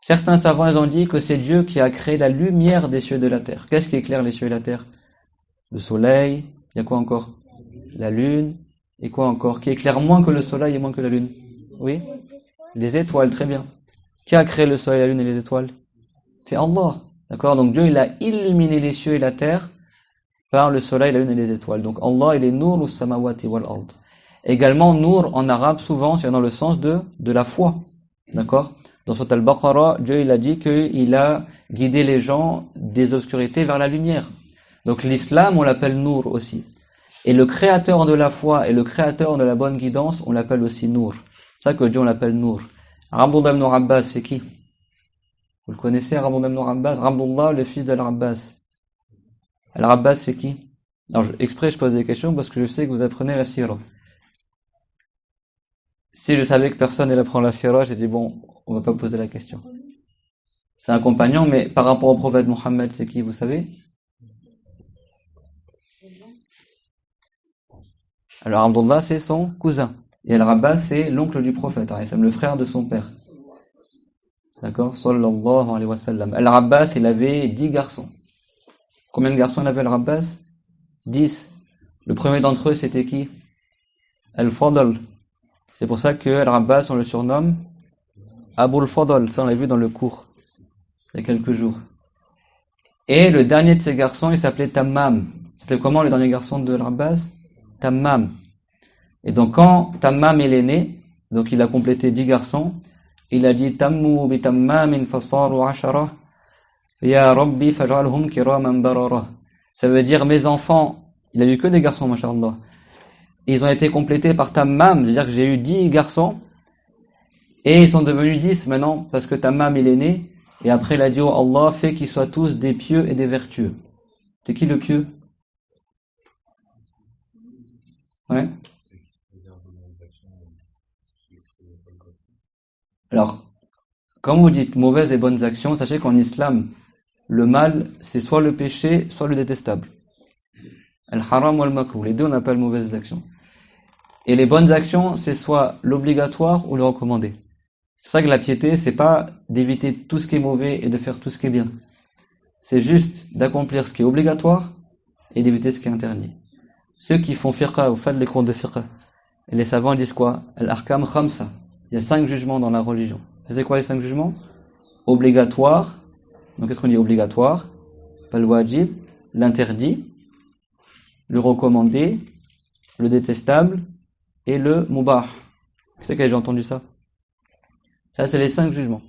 Certains savants ils ont dit que c'est Dieu qui a créé la lumière des cieux de la terre. Qu'est-ce qui éclaire les cieux et la terre? Le soleil, il y a quoi encore? La lune, et quoi encore? Qui éclaire moins que le soleil et moins que la lune? Oui? Les étoiles, très bien. Qui a créé le soleil, la lune et les étoiles? C'est Allah. D'accord? Donc Dieu il a illuminé les cieux et la terre par le soleil, la lune et les étoiles. Donc Allah il est Nur samawati wal ard. Également Nur en arabe souvent c'est dans le sens de la foi. D'accord? Dans Sourate Al-Baqarah, Dieu il a dit qu'il a guidé les gens des obscurités vers la lumière. Donc l'islam on l'appelle Nur aussi. Et le créateur de la foi et le créateur de la bonne guidance on l'appelle aussi Nur. C'est ça que Dieu on l'appelle Nur. Abdullah ibn Abbas c'est qui? Vous le connaissez, Abdullah ibn Abbas? Abdullah le fils d'Al-Abbas. Al-Abbas c'est qui? Alors exprès je pose des questions parce que je sais que vous apprenez la sira. Si je savais que personne n'apprend la sira, j'ai dit bon, on va pas poser la question. C'est un compagnon, mais par rapport au prophète Mohammed, c'est qui, vous savez? Alors Abdullah c'est son cousin. Et Al-Abbas c'est l'oncle du prophète, le frère de son père. D'accord? Sallallahu alayhi wa sallam. Al-Abbas il avait 10 garçons. Combien de garçons il avait Al-Abbas? 10. Le premier d'entre eux c'était qui? Al-Fadl. C'est pour ça que Al-Abbas on le surnomme Abu al-Fadl. Ça on l'a vu dans le cours il y a quelques jours. Et le dernier de ces garçons il s'appelait Tammam. Il s'appelait comment le dernier garçon de Al-Abbas? Tammam. Et donc quand Tammam il est né, donc il a complété 10 garçons, il a dit Tammu bi Tammamin fasaru ashara ya Rabbi faj'alhum kiraman barara. Ça veut dire mes enfants, il a eu que des garçons machallah. Ils ont été complétés par Tammam, c'est-à-dire que j'ai eu 10 garçons et ils sont devenus 10 maintenant parce que Tammam il est né et après il a dit oh Allah fait qu'ils soient tous des pieux et des vertueux. C'est qui le pieux? Ouais. Alors, quand vous dites mauvaises et bonnes actions, sachez qu'en islam, le mal, c'est soit le péché, soit le détestable. Al-haram ou al-makruh, les deux on appelle mauvaises actions. Et les bonnes actions, c'est soit l'obligatoire ou le recommandé. C'est pour ça que la piété, c'est pas d'éviter tout ce qui est mauvais et de faire tout ce qui est bien. C'est juste d'accomplir ce qui est obligatoire et d'éviter ce qui est interdit. Ceux qui font fiqh ou font les cours de fiqh, et les savants disent quoi? Al-ahkam khamsa. Il y a 5 jugements dans la religion. C'est quoi les 5 jugements? Obligatoire. Donc qu'est-ce qu'on dit obligatoire? Pas le wajib, l'interdit, le recommandé, le détestable et le mubah. Qui c'est qui a déjà entendu ça? Ça c'est les 5 jugements.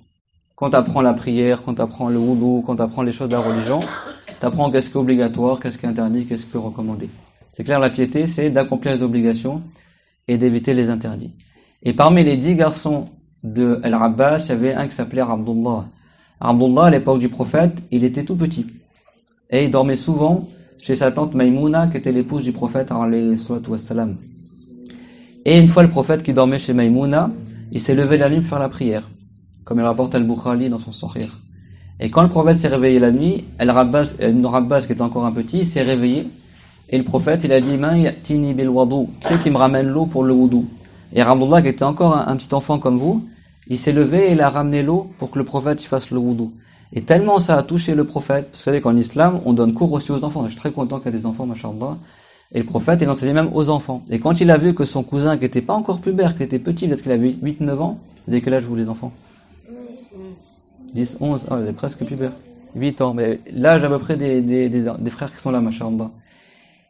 Quand tu apprends la prière, quand tu apprends le wudu, quand tu apprends les choses de la religion, tu apprends qu'est-ce qui est obligatoire, qu'est-ce qui est interdit, qu'est-ce qui est recommandé. C'est clair, la piété, c'est d'accomplir les obligations et d'éviter les interdits. Et parmi les 10 garçons de Al-Abbas, il y avait un qui s'appelait Abdullah. Abdullah, à l'époque du prophète, il était tout petit. Et il dormait souvent chez sa tante Maïmouna, qui était l'épouse du prophète, alayhi salatu wassalam. Et une fois, le prophète qui dormait chez Maïmouna, il s'est levé la nuit pour faire la prière, comme il rapporte Al-Bukhari dans son Sahih. Et quand le prophète s'est réveillé la nuit, Ibn Abbas, qui était encore un petit, s'est réveillé. Et le prophète, il a dit, Man ya'tini bil wudu, qui c'est qui me ramène l'eau pour le wudu? Et Abdullah, qui était encore un petit enfant comme vous, il s'est levé et il a ramené l'eau pour que le prophète fasse le wudu. Et tellement ça a touché le prophète, vous savez qu'en islam, on donne cours aussi aux enfants. Je suis très content qu'il y ait des enfants, mashallah. Et le prophète, il enseignait même aux enfants. Et quand il a vu que son cousin, qui n'était pas encore pubère, qui était petit, peut-être qu'il avait 8-9 ans, vous avez quel âge vous les enfants? 10, 11, il est presque pubère. 8 ans, mais l'âge à peu près des frères qui sont là, mashallah.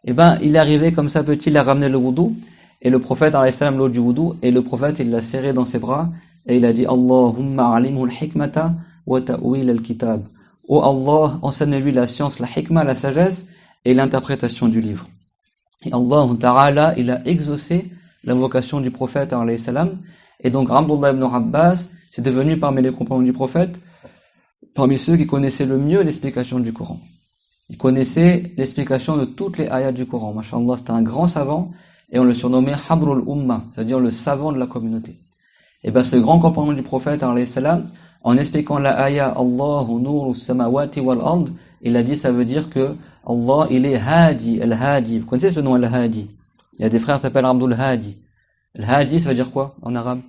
Et ben, il est arrivé comme ça petit, il a ramené le wudu, et le prophète, alayhi salam, l'eau du wudu, et le prophète, il l'a serré dans ses bras, et il a dit, Allahumma alimhu al-hikmata wa ta'wil al-kitab. Oh Allah, enseigne-lui la science, la hikma, la sagesse, et l'interprétation du livre. Et Allah Ta'ala, il a exaucé l'invocation du prophète, alayhi salam, et donc Abdullah ibn Abbas, c'est devenu parmi les compagnons du prophète, parmi ceux qui connaissaient le mieux l'explication du Coran. Il connaissait l'explication de toutes les ayats du Coran. Masha'Allah, c'était un grand savant, et on le surnommait Habrul Ummah, c'est-à-dire le savant de la communauté. Et bien ce grand compagnon du prophète, alayhi salam, en expliquant la ayah Allahu nuru samawati wal ard, il a dit, ça veut dire que Allah, il est Hadi, Al-Hadi. Vous connaissez ce nom, Al-Hadi? Il y a des frères qui s'appellent Abdul Hadi. Al-Hadi, ça veut dire quoi en arabe?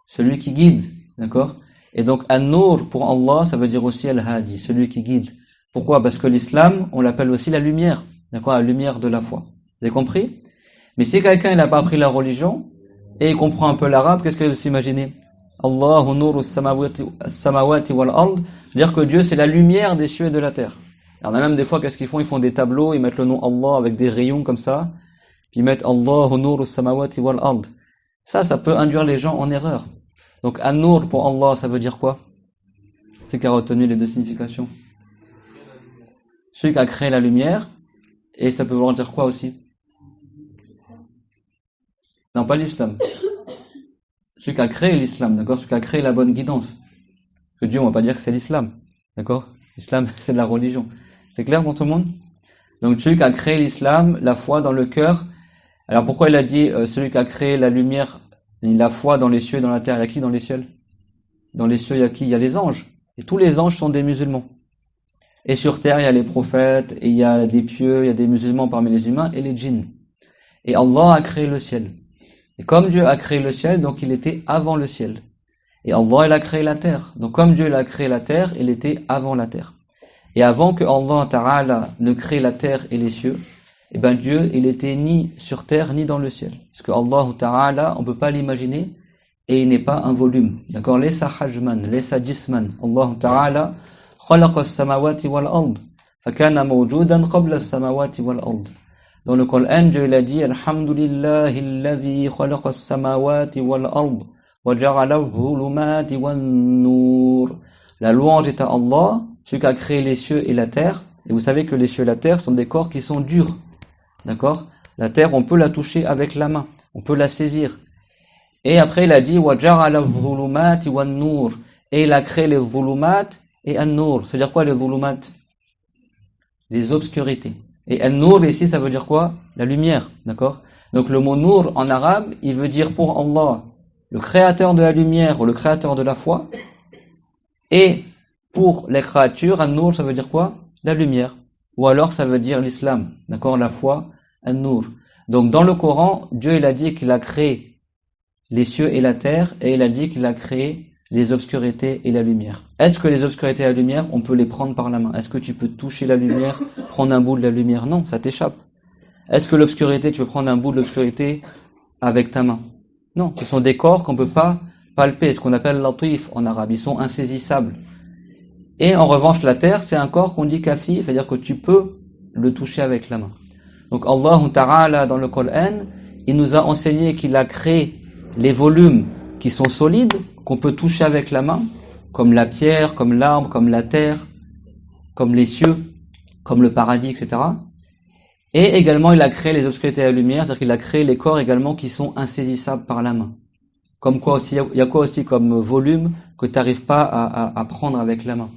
Celui qui guide, d'accord? Et donc, An-Nur pour Allah, ça veut dire aussi Al-Hadi, celui qui guide. Pourquoi? Parce que l'islam, on l'appelle aussi la lumière, d'accord? La lumière de la foi. Vous avez compris? Mais si quelqu'un n'a pas appris la religion, et il comprend un peu l'arabe, qu'est-ce qu'il va s'imaginer? Allahu nuru samawati wal ard, dire que Dieu c'est la lumière des cieux et de la terre. Alors, on a même des fois, qu'est-ce qu'ils font? Ils font des tableaux, ils mettent le nom Allah avec des rayons comme ça, puis ils mettent Allahu nuru samawati wal ard. Ça peut induire les gens en erreur. Donc, An-Nur pour Allah, ça veut dire quoi? C'est qui a retenu les deux significations? Celui qui a créé la lumière, et ça peut vouloir dire quoi aussi? Non, pas l'islam. Celui qui a créé l'islam, d'accord? Celui qui a créé la bonne guidance. Parce que Dieu, on va pas dire que c'est l'islam, d'accord? L'islam, c'est de la religion. C'est clair pour tout le monde? Donc, celui qui a créé l'islam, la foi dans le cœur. Alors, pourquoi il a dit celui qui a créé la lumière, la foi dans les cieux et dans la terre? Il y a qui dans les cieux? Dans les cieux, il y a qui? Il y a les anges. Et tous les anges sont des musulmans. Et sur terre, il y a les prophètes, et il y a des pieux, il y a des musulmans parmi les humains, et les djinns. Et Allah a créé le ciel. Et comme Dieu a créé le ciel, donc il était avant le ciel. Et Allah, il a créé la terre. Donc comme Dieu il a créé la terre, il était avant la terre. Et avant que Allah Ta'ala ne crée la terre et les cieux, eh ben Dieu, il était ni sur terre, ni dans le ciel. Parce que Allah Ta'ala, on peut pas l'imaginer, et il n'est pas un volume. D'accord? Laysa hajman, laysa jisman. Allah Ta'ala, khalaqa as-samawati wal ard. Fakana mawjudan qabla as-samawati wal ard. Dans le Coran, Dieu il a dit Alhamdulillahi alladhi khalaqa as-samawati wal ard wa ja'ala adh-dhulumati wan nur. La louange est à Allah, celui qui a créé les cieux et la terre. Et vous savez que les cieux et la terre sont des corps qui sont durs. D'accord? La terre, on peut la toucher avec la main, on peut la saisir. Et après, il a dit wa ja'ala adh-dhulumati wan nur. Et il a créé les dhulumat et an-nur. C'est-à-dire quoi les dhulumat? Les obscurités. Et An-Nur, ici, ça veut dire quoi? La lumière, d'accord? Donc le mot Nur, en arabe, il veut dire pour Allah, le créateur de la lumière ou le créateur de la foi. Et pour les créatures, An-Nur, ça veut dire quoi? La lumière. Ou alors, ça veut dire l'islam, d'accord? La foi, An-Nur. Donc dans le Coran, Dieu, il a dit qu'il a créé les cieux et la terre, et il a dit qu'il a créé les obscurités et la lumière. Est-ce que les obscurités et la lumière, on peut les prendre par la main? Est-ce que tu peux toucher la lumière, prendre un bout de la lumière? Non, ça t'échappe. Est-ce que l'obscurité, tu peux prendre un bout de l'obscurité avec ta main? Non, ce sont des corps qu'on ne peut pas palper, ce qu'on appelle latif en arabe, ils sont insaisissables. Et en revanche, la terre, c'est un corps qu'on dit kafif, c'est-à-dire que tu peux le toucher avec la main. Donc Allah Ta'ala, dans le Coran, il nous a enseigné qu'il a créé les volumes qui sont solides, qu'on peut toucher avec la main, comme la pierre, comme l'arbre, comme la terre, comme les cieux, comme le paradis, etc. Et également, il a créé les obscurités et la lumière, c'est-à-dire qu'il a créé les corps également qui sont insaisissables par la main. Comme quoi aussi, il y a quoi aussi comme volume que tu n'arrives pas à prendre avec la main?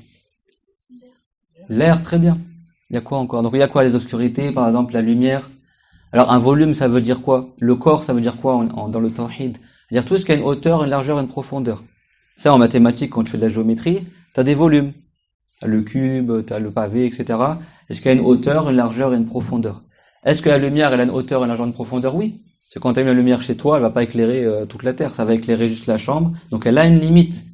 L'air, très bien. Il y a quoi encore? Donc il y a quoi les obscurités, par exemple la lumière? Alors un volume, ça veut dire quoi? Le corps, ça veut dire quoi dans le tawhid? C'est-à-dire tout ce qui a une hauteur, une largeur, une profondeur. Ça, en mathématiques, quand tu fais de la géométrie, tu as des volumes. Tu as le cube, tu as le pavé, etc. Est-ce qu'il y a une hauteur, une largeur et une profondeur? Est-ce que la lumière, elle a une hauteur, une largeur, une profondeur? Oui. C'est quand tu as mis la lumière chez toi, elle va pas éclairer toute la terre, ça va éclairer juste la chambre. Donc elle a une limite.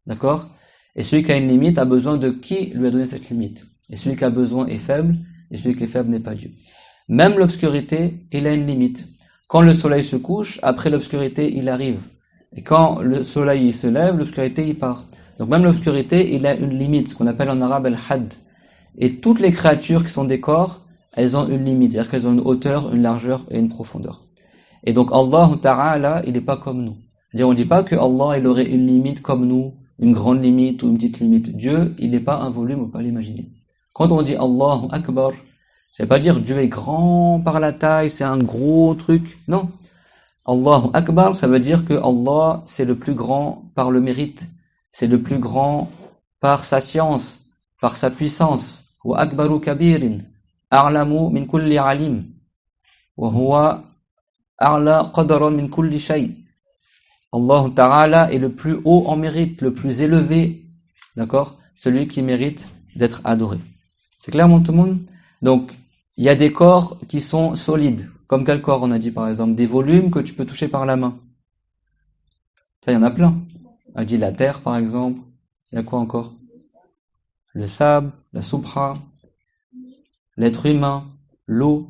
D'accord? Et celui qui a une limite a besoin de qui lui a donné cette limite? Et celui qui a besoin est faible, et celui qui est faible n'est pas Dieu. Même l'obscurité, il a une limite. Quand le soleil se couche, après l'obscurité, il arrive. Et quand le soleil il se lève, l'obscurité il part. Donc même l'obscurité, il a une limite, ce qu'on appelle en arabe al-had. Et toutes les créatures qui sont des corps, elles ont une limite, c'est-à-dire qu'elles ont une hauteur, une largeur et une profondeur. Et donc Allah Ta'ala, il n'est pas comme nous. C'est-à-dire on ne dit pas que Allah il aurait une limite comme nous, une grande limite ou une petite limite. Dieu, il n'est pas un volume, on ne peut pas l'imaginer. Quand on dit Allahu Akbar, ça ne veut pas dire Dieu est grand par la taille, c'est un gros truc. Non. Allahu Akbar, ça veut dire que Allah, c'est le plus grand par le mérite. C'est le plus grand par sa science, par sa puissance. Wa akbaru kabirin, a'lamu min kulli alim. Wa huwa a'la qadaran min kulli shay. Allah Ta'ala est le plus haut en mérite, le plus élevé. D'accord? Celui qui mérite d'être adoré. C'est clair, tout le monde? Donc, il y a des corps qui sont solides. Comme quel corps, on a dit par exemple? Des volumes que tu peux toucher par la main. Ça, il y en a plein. On a dit la terre, par exemple. Il y a quoi encore? Le sable, la soubra, l'être humain, l'eau.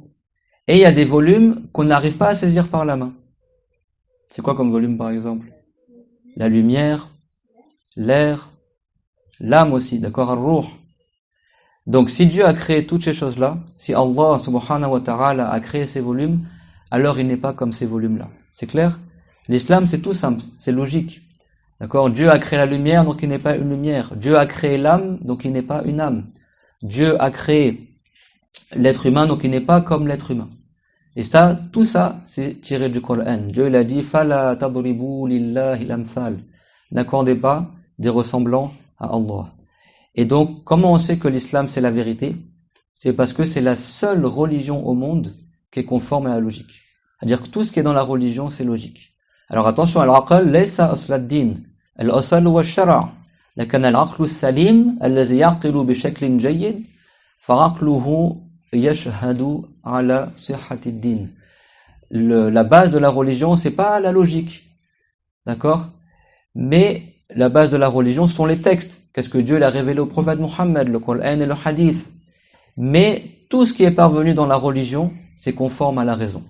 Et il y a des volumes qu'on n'arrive pas à saisir par la main. C'est quoi comme volume, par exemple? La lumière, l'air, l'âme aussi, d'accord? Ar-ruh. Donc si Dieu a créé toutes ces choses-là, si Allah subhanahu wa ta'ala a créé ces volumes, alors il n'est pas comme ces volumes-là. C'est clair? L'islam c'est tout simple, c'est logique. D'accord? Dieu a créé la lumière, donc il n'est pas une lumière. Dieu a créé l'âme, donc il n'est pas une âme. Dieu a créé l'être humain, donc il n'est pas comme l'être humain. Et ça, tout ça, c'est tiré du Coran. Dieu il a dit Fala tadribu lillahi al-amthal. N'accordez pas des ressemblants à Allah. Et donc, comment on sait que l'islam c'est la vérité? C'est parce que c'est la seule religion au monde qui est conforme à la logique. C'est-à-dire que tout ce qui est dans la religion, c'est logique. Alors attention, al-aql laysa asl ad-din, al-asl huwa ash-shara'. لكن العقل السليم الذي يعقل بشكل جيد فعقله يشهد على صحة الدين. La base de la religion, c'est pas la logique. D'accord? Mais la base de la religion sont les textes. Qu'est-ce que Dieu l'a révélé au prophète Mohammed, le Coran et le Hadith. Mais tout ce qui est parvenu dans la religion, c'est conforme à la raison.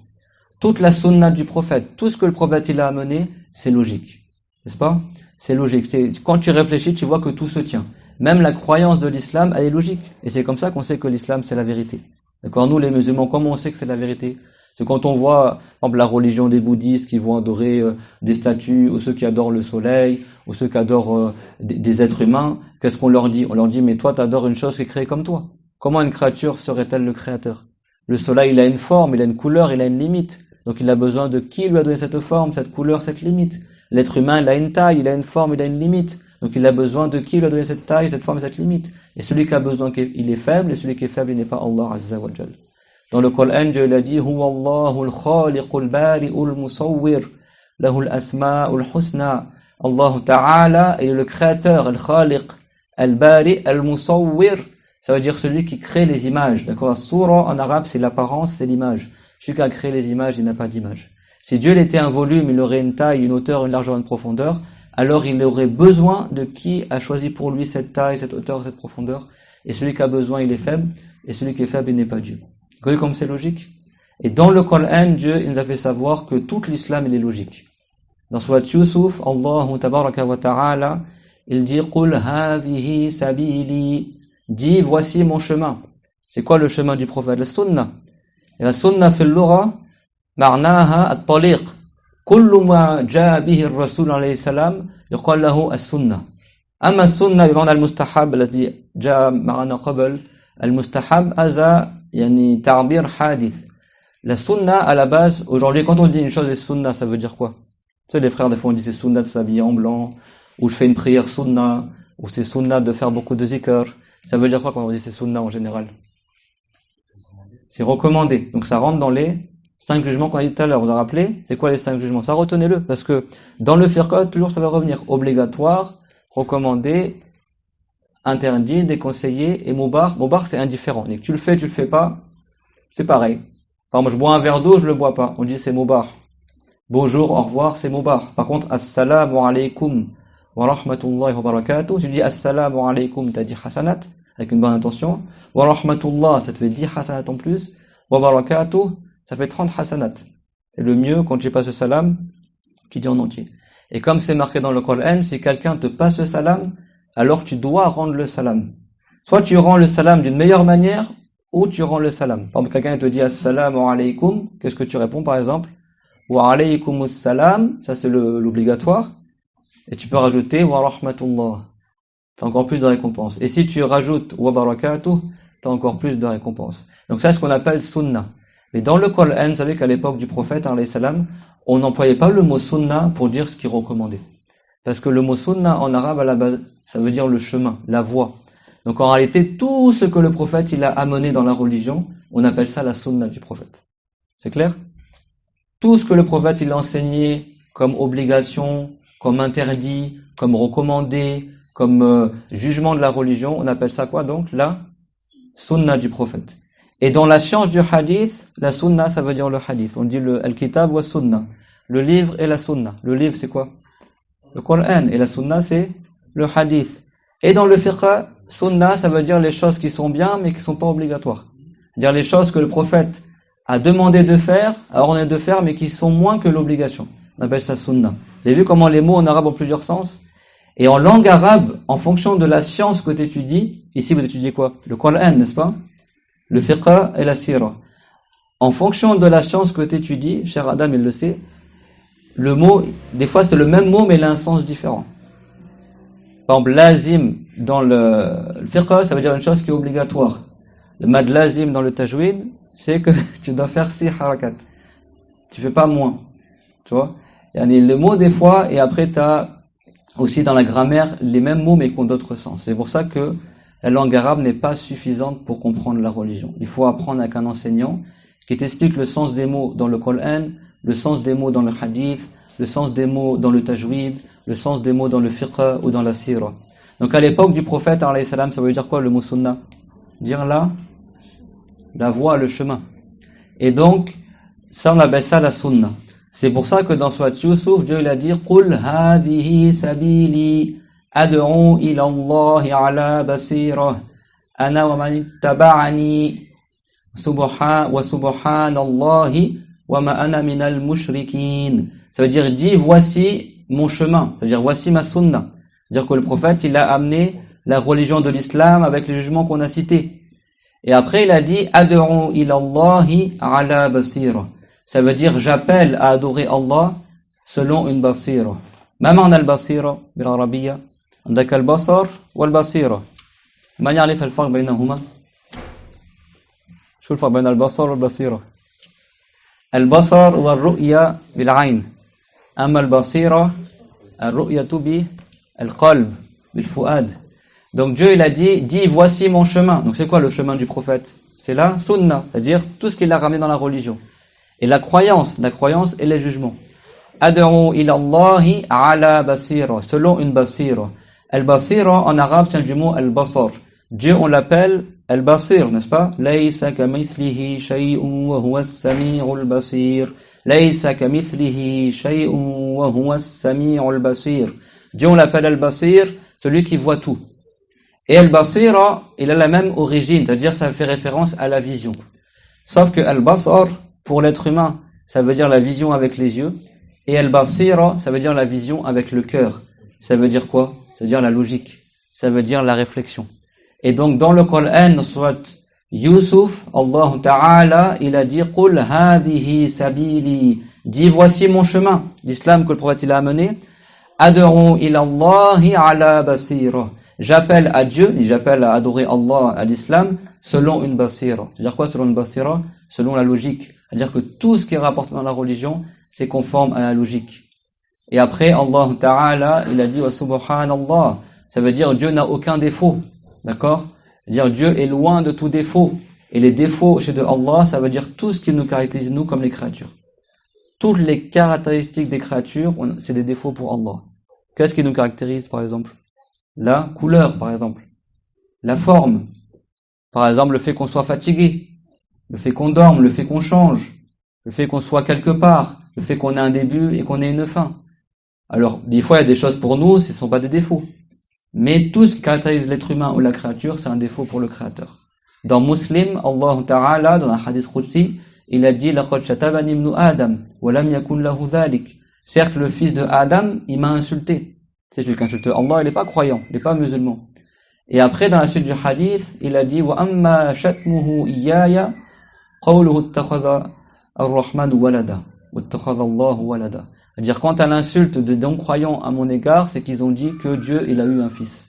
Toute la sunna du prophète, tout ce que le prophète il a amené, c'est logique. N'est-ce pas? C'est logique. Quand tu réfléchis, tu vois que tout se tient. Même la croyance de l'islam, elle est logique. Et c'est comme ça qu'on sait que l'islam, c'est la vérité. D'accord? Nous, les musulmans, comment on sait que c'est la vérité? C'est quand on voit, par exemple, la religion des bouddhistes qui vont adorer des statues, ou ceux qui adorent le soleil, ou ceux qui adorent des êtres humains, qu'est-ce qu'on leur dit? On leur dit, mais toi, tu adores une chose qui est créée comme toi. Comment une créature serait-elle le créateur? Le soleil, il a une forme, il a une couleur, il a une limite. Donc il a besoin de qui lui a donné cette forme, cette couleur, cette limite? L'être humain, il a une taille, il a une forme, il a une limite. Donc il a besoin de qui lui a donné cette taille, cette forme et cette limite. Et celui qui a besoin, il est faible, et celui qui est faible, il n'est pas Allah Azza wa Jal. Dans le Coran, Dieu a dit Huwa Allahu al-Khaliqul Bari'ul Musawwir, Lahul Asma'ul Husna. Allah Ta'ala est le créateur, al-Khaliq, al-Bari, al-Musawwir. Ça veut dire celui qui crée les images. D'accord? Surah en arabe, c'est l'apparence, c'est l'image. Celui qui a créé les images, il n'a pas d'image. Si Dieu était un volume, il aurait une taille, une hauteur, une largeur, une profondeur, alors il aurait besoin de qui a choisi pour lui cette taille, cette hauteur, cette profondeur. Et celui qui a besoin, il est faible, et celui qui est faible, il n'est pas Dieu. Vous voyez comme c'est logique? Et dans le Coran, Dieu il nous a fait savoir que tout l'islam, il est logique. Dans Surat Yusuf, Allah tabaraka wa ta'ala, il dit Qul havihi sabili. Dis, voici mon chemin. C'est quoi le chemin du prophète? La sunna. Et la sunna fil lugha, ma'naha at-taliq. Kullu ma jaa bihi ar-rasul alayhi salam, yuqal lahu as-sunnah. أما السنة بمعنى المستحب الذي جاء معنا قبل المستحب هذا يعني تعبير حادث. La sunna à la base, aujourd'hui quand on dit une chose est sunna, ça veut dire quoi? Tu sais les frères des fois on dit c'est sunna de s'habiller en blanc, ou je fais une prière sunna, ou c'est sunna de faire beaucoup de zikr. Ça veut dire quoi quand on dit c'est sunna en général? C'est recommandé. Donc ça rentre dans les 5 jugements qu'on a dit tout à l'heure. Vous vous rappelez? C'est quoi les 5 jugements? Ça retenez-le, parce que dans le fiqh, toujours ça va revenir. Obligatoire, recommandé, interdit, déconseillé, et mubah. Mubah c'est indifférent. Donc tu le fais pas, c'est pareil. Par exemple, je bois un verre d'eau, je le bois pas. On dit c'est mubah. Bonjour, au revoir, c'est mubah. Par contre, assalamu alaykum wa rahmatullahi wa barakatuh. Si tu dis assalamu alaykum, t'as dit hasanat, avec une bonne intention. Wa rahmatullah, ça te fait 10 hasanat en plus. Wa barakatuh, ça fait 30 hasanat. Et le mieux, quand tu passes le salam, tu dis en entier. Et comme c'est marqué dans le Coran, si quelqu'un te passe le salam, alors tu dois rendre le salam. Soit tu rends le salam d'une meilleure manière, ou tu rends le salam. Par exemple, quelqu'un te dit assalamu alaykum, qu'est-ce que tu réponds par exemple? Wa alaykumus salam, ça c'est l'obligatoire. Et tu peux rajouter wa rahmatullah. T'as encore plus de récompense. Et si tu rajoutes wa barakatuh, t'as encore plus de récompense. Donc ça c'est ce qu'on appelle sunnah. Mais dans le Coran, vous savez qu'à l'époque du prophète, alayhi salam, on n'employait pas le mot sunnah pour dire ce qui est recommandé. Parce que le mot sunnah en arabe à la base, ça veut dire le chemin, la voie. Donc en réalité, tout ce que le prophète il a amené dans la religion, on appelle ça la sunna du prophète. C'est clair? Tout ce que le prophète il a enseigné comme obligation, comme interdit, comme recommandé, comme jugement de la religion, on appelle ça quoi donc? La sunna du prophète. Et dans la science du hadith, la sunna ça veut dire le hadith. On dit le al-kitab wa sunna. Le livre et la sunna. Le livre c'est quoi? Le Coran. Et la sunna c'est le hadith. Et dans le fiqh, sunna ça veut dire les choses qui sont bien mais qui sont pas obligatoires. C'est-à-dire les choses que le prophète a demandé de faire, a ordonné de faire mais qui sont moins que l'obligation. On appelle ça sunna. Vous avez vu comment les mots en arabe ont plusieurs sens? Et en langue arabe, en fonction de la science que tu étudies, ici vous étudiez quoi? Le Coran, n'est-ce pas? Le fiqh et la sira. En fonction de la science que tu étudies, cher Adam il le sait, le mot, des fois c'est le même mot mais il a un sens différent. Par exemple, lazim dans le fiqh, ça veut dire une chose qui est obligatoire. Le mad lazim dans le tajwid, c'est que tu dois faire 6 harakat. Tu fais pas moins. Tu vois? Il y a les mots des fois, et après tu as aussi dans la grammaire les mêmes mots mais qui ont d'autres sens. C'est pour ça que la langue arabe n'est pas suffisante pour comprendre la religion. Il faut apprendre avec un enseignant qui t'explique le sens des mots dans le Coran, le sens des mots dans le hadith, le sens des mots dans le tajwid, le sens des mots dans le fiqh ou dans la sira. Donc à l'époque du prophète, alayhi salam, ça veut dire quoi le mot sunnah? Dire la voie, le chemin. Et donc, ça on appelle ça la sunnah. C'est pour ça que dans Surat Yusuf, Dieu il a dit قُلْ هَذِهِ سَبِيلِي أَدْعُو إِلَى اللَّهِ عَلَى بَصِيرَةٍ أَنَا وَمَنِ اتَّبَعَنِي وَسُبْحَانَ اللَّهِ وَمَا أَنَا مِنَ الْمُشْرِكِينَ. Ça veut dire, dis voici mon chemin, c'est-à-dire voici ma sunna. C'est-à-dire que le prophète il a amené la religion de l'islam avec les jugements qu'on a cités. Et après il a dit ad'u ila Allahi ala basira. Ça veut dire j'appelle à adorer Allah selon une basira. ما معنى البصيرة بالعربية؟ عندك البصر والبصيرة. من يعرف الفرق بينهما؟ شو الفرق بين البصر والبصيرة؟ البصر والرؤية بالعين. أما البصيرة الرؤية بالقلب بالفؤاد. Donc Dieu il a dit voici mon chemin. Donc c'est quoi le chemin du prophète? C'est la sunna, c'est-à-dire tout ce qu'il a ramené dans la religion. Et la croyance et les jugements. Ad'u ila Allahi ala basira, selon une basira. Al-basira en arabe c'est du mot al-basar. Dieu on l'appelle al-basir, n'est-ce pas? Laysa kamithlihi shay'un wa huwa as-sami'ul basir. Laysa kamithlihi shay'un wa huwa as-sami'ul basir. Dieu on l'appelle al-basir, celui qui voit tout. Et al-basira, il a la même origine, c'est-à-dire ça fait référence à la vision. Sauf que al-basar, pour l'être humain, ça veut dire la vision avec les yeux. Et al-basira, ça veut dire la vision avec le cœur. Ça veut dire quoi? Ça veut dire la logique. Ça veut dire la réflexion. Et donc dans le Coran, soit Yusuf, Allah Ta'ala, il a dit قُلْ هَذِهِ سَبِيلِي. Dis voici mon chemin, l'islam que le prophète il a amené. Ad'u ila Allahi ala basira. J'appelle à Dieu, et j'appelle à adorer Allah, à l'islam, selon une basira. C'est-à-dire quoi selon une basira? Selon la logique. C'est-à-dire que tout ce qui est rapporté dans la religion, c'est conforme à la logique. Et après, Allah Ta'ala, il a dit wa subhanallah. Ça veut dire Dieu n'a aucun défaut. D'accord? C'est-à-dire Dieu est loin de tout défaut. Et les défauts chez de Allah, ça veut dire tout ce qui nous caractérise nous comme les créatures. Toutes les caractéristiques des créatures, c'est des défauts pour Allah. Qu'est-ce qui nous caractérise par exemple? La couleur par exemple. La forme. Par exemple le fait qu'on soit fatigué. Le fait qu'on dorme, le fait qu'on change. Le fait qu'on soit quelque part. Le fait qu'on ait un début et qu'on ait une fin. Alors, des fois il y a des choses pour nous, ce ne sont pas des défauts. Mais tout ce qui caractérise l'être humain ou la créature, c'est un défaut pour le créateur. Dans Muslim, Allah Ta'ala, dans un hadith Qudsi, il a dit لَقَدْ شَتَمَنِي ابْنُ آدَمَ وَلَمْ يَكُنْ لَهُ ذَلِكَ. Certes, le fils de Adam, il m'a insulté. C'est celui qui insulte Allah, il n'est pas croyant, il n'est pas musulman. Et après, dans la suite du hadith, il a dit وَأَمَّا شَتْمُهُ إِيَّايَ قَوْلُهُ اتَّخَذَ الرَّحْمَنُ وَلَدًا وَاتَّخَذَ اللَّهُ وَلَدًا. C'est-à-dire, quant à l'insulte des non-croyants à mon égard, c'est qu'ils ont dit que Dieu, il a eu un fils.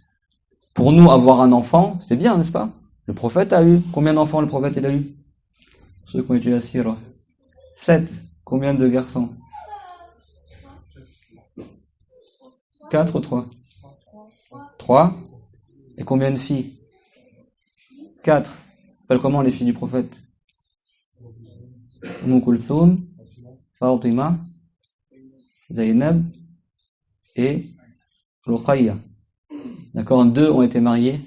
Pour nous, avoir un enfant, c'est bien, n'est-ce pas? Le prophète a eu. Combien d'enfants le prophète il a eu? Ceux qui ont étudié la sira. 7. Combien de garçons? 4 ou 3? 3. Et combien de filles? 4. Comment les filles du prophète? Umm Kulthum, Fatima, Zaynab et Ruqayya. D'accord? 2 ont été mariés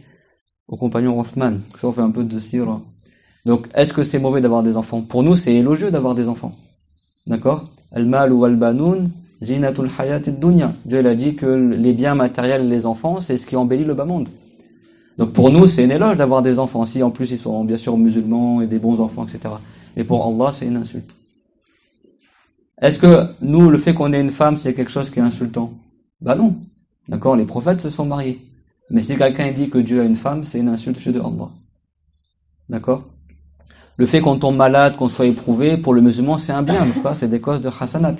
au compagnon Othman. Ça, on fait un peu de sira. Donc, est-ce que c'est mauvais d'avoir des enfants? Pour nous, c'est élogieux d'avoir des enfants. D'accord? Al-mal wal banoun zinatul hayatid dunya. Dieu il a dit que les biens matériels, les enfants, c'est ce qui embellit le bas monde. Donc pour nous, c'est une éloge d'avoir des enfants. Si en plus ils sont bien sûr musulmans et des bons enfants, etc. Mais pour Allah, c'est une insulte. Est-ce que nous, le fait qu'on ait une femme, c'est quelque chose qui est insultant? Bah non. D'accord? Les prophètes se sont mariés. Mais si quelqu'un dit que Dieu a une femme, c'est une insulte chez Allah. D'accord? Le fait qu'on tombe malade, qu'on soit éprouvé, pour le musulman, c'est un bien, n'est-ce pas? C'est des causes de hasanat.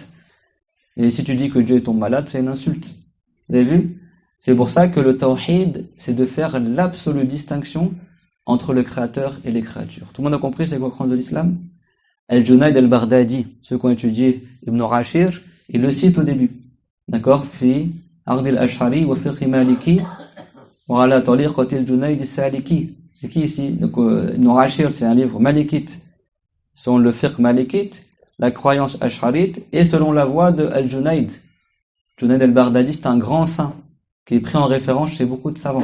Et si tu dis que Dieu tombe malade, c'est une insulte. Vous avez vu? C'est pour ça que le tawhid, c'est de faire l'absolue distinction entre le créateur et les créatures. Tout le monde a compris c'est quoi le Coran de l'islam? Al-Junayd al-Baghdadi, ceux qui ont étudié Ibn Ashir, il le cite au début. D'accord? Fi Ard al-Ash'ari wa fiqh maliki wa ala tariqati al-Junayd al-Saliki. C'est qui ici? Donc, Ibn Ashir, c'est un livre malikite. Selon le fiqh malikite, la croyance ash'arite, et selon la voie de Al-Junayd. Junayd al-Baghdadi, c'est un grand saint, qui est pris en référence chez beaucoup de savants.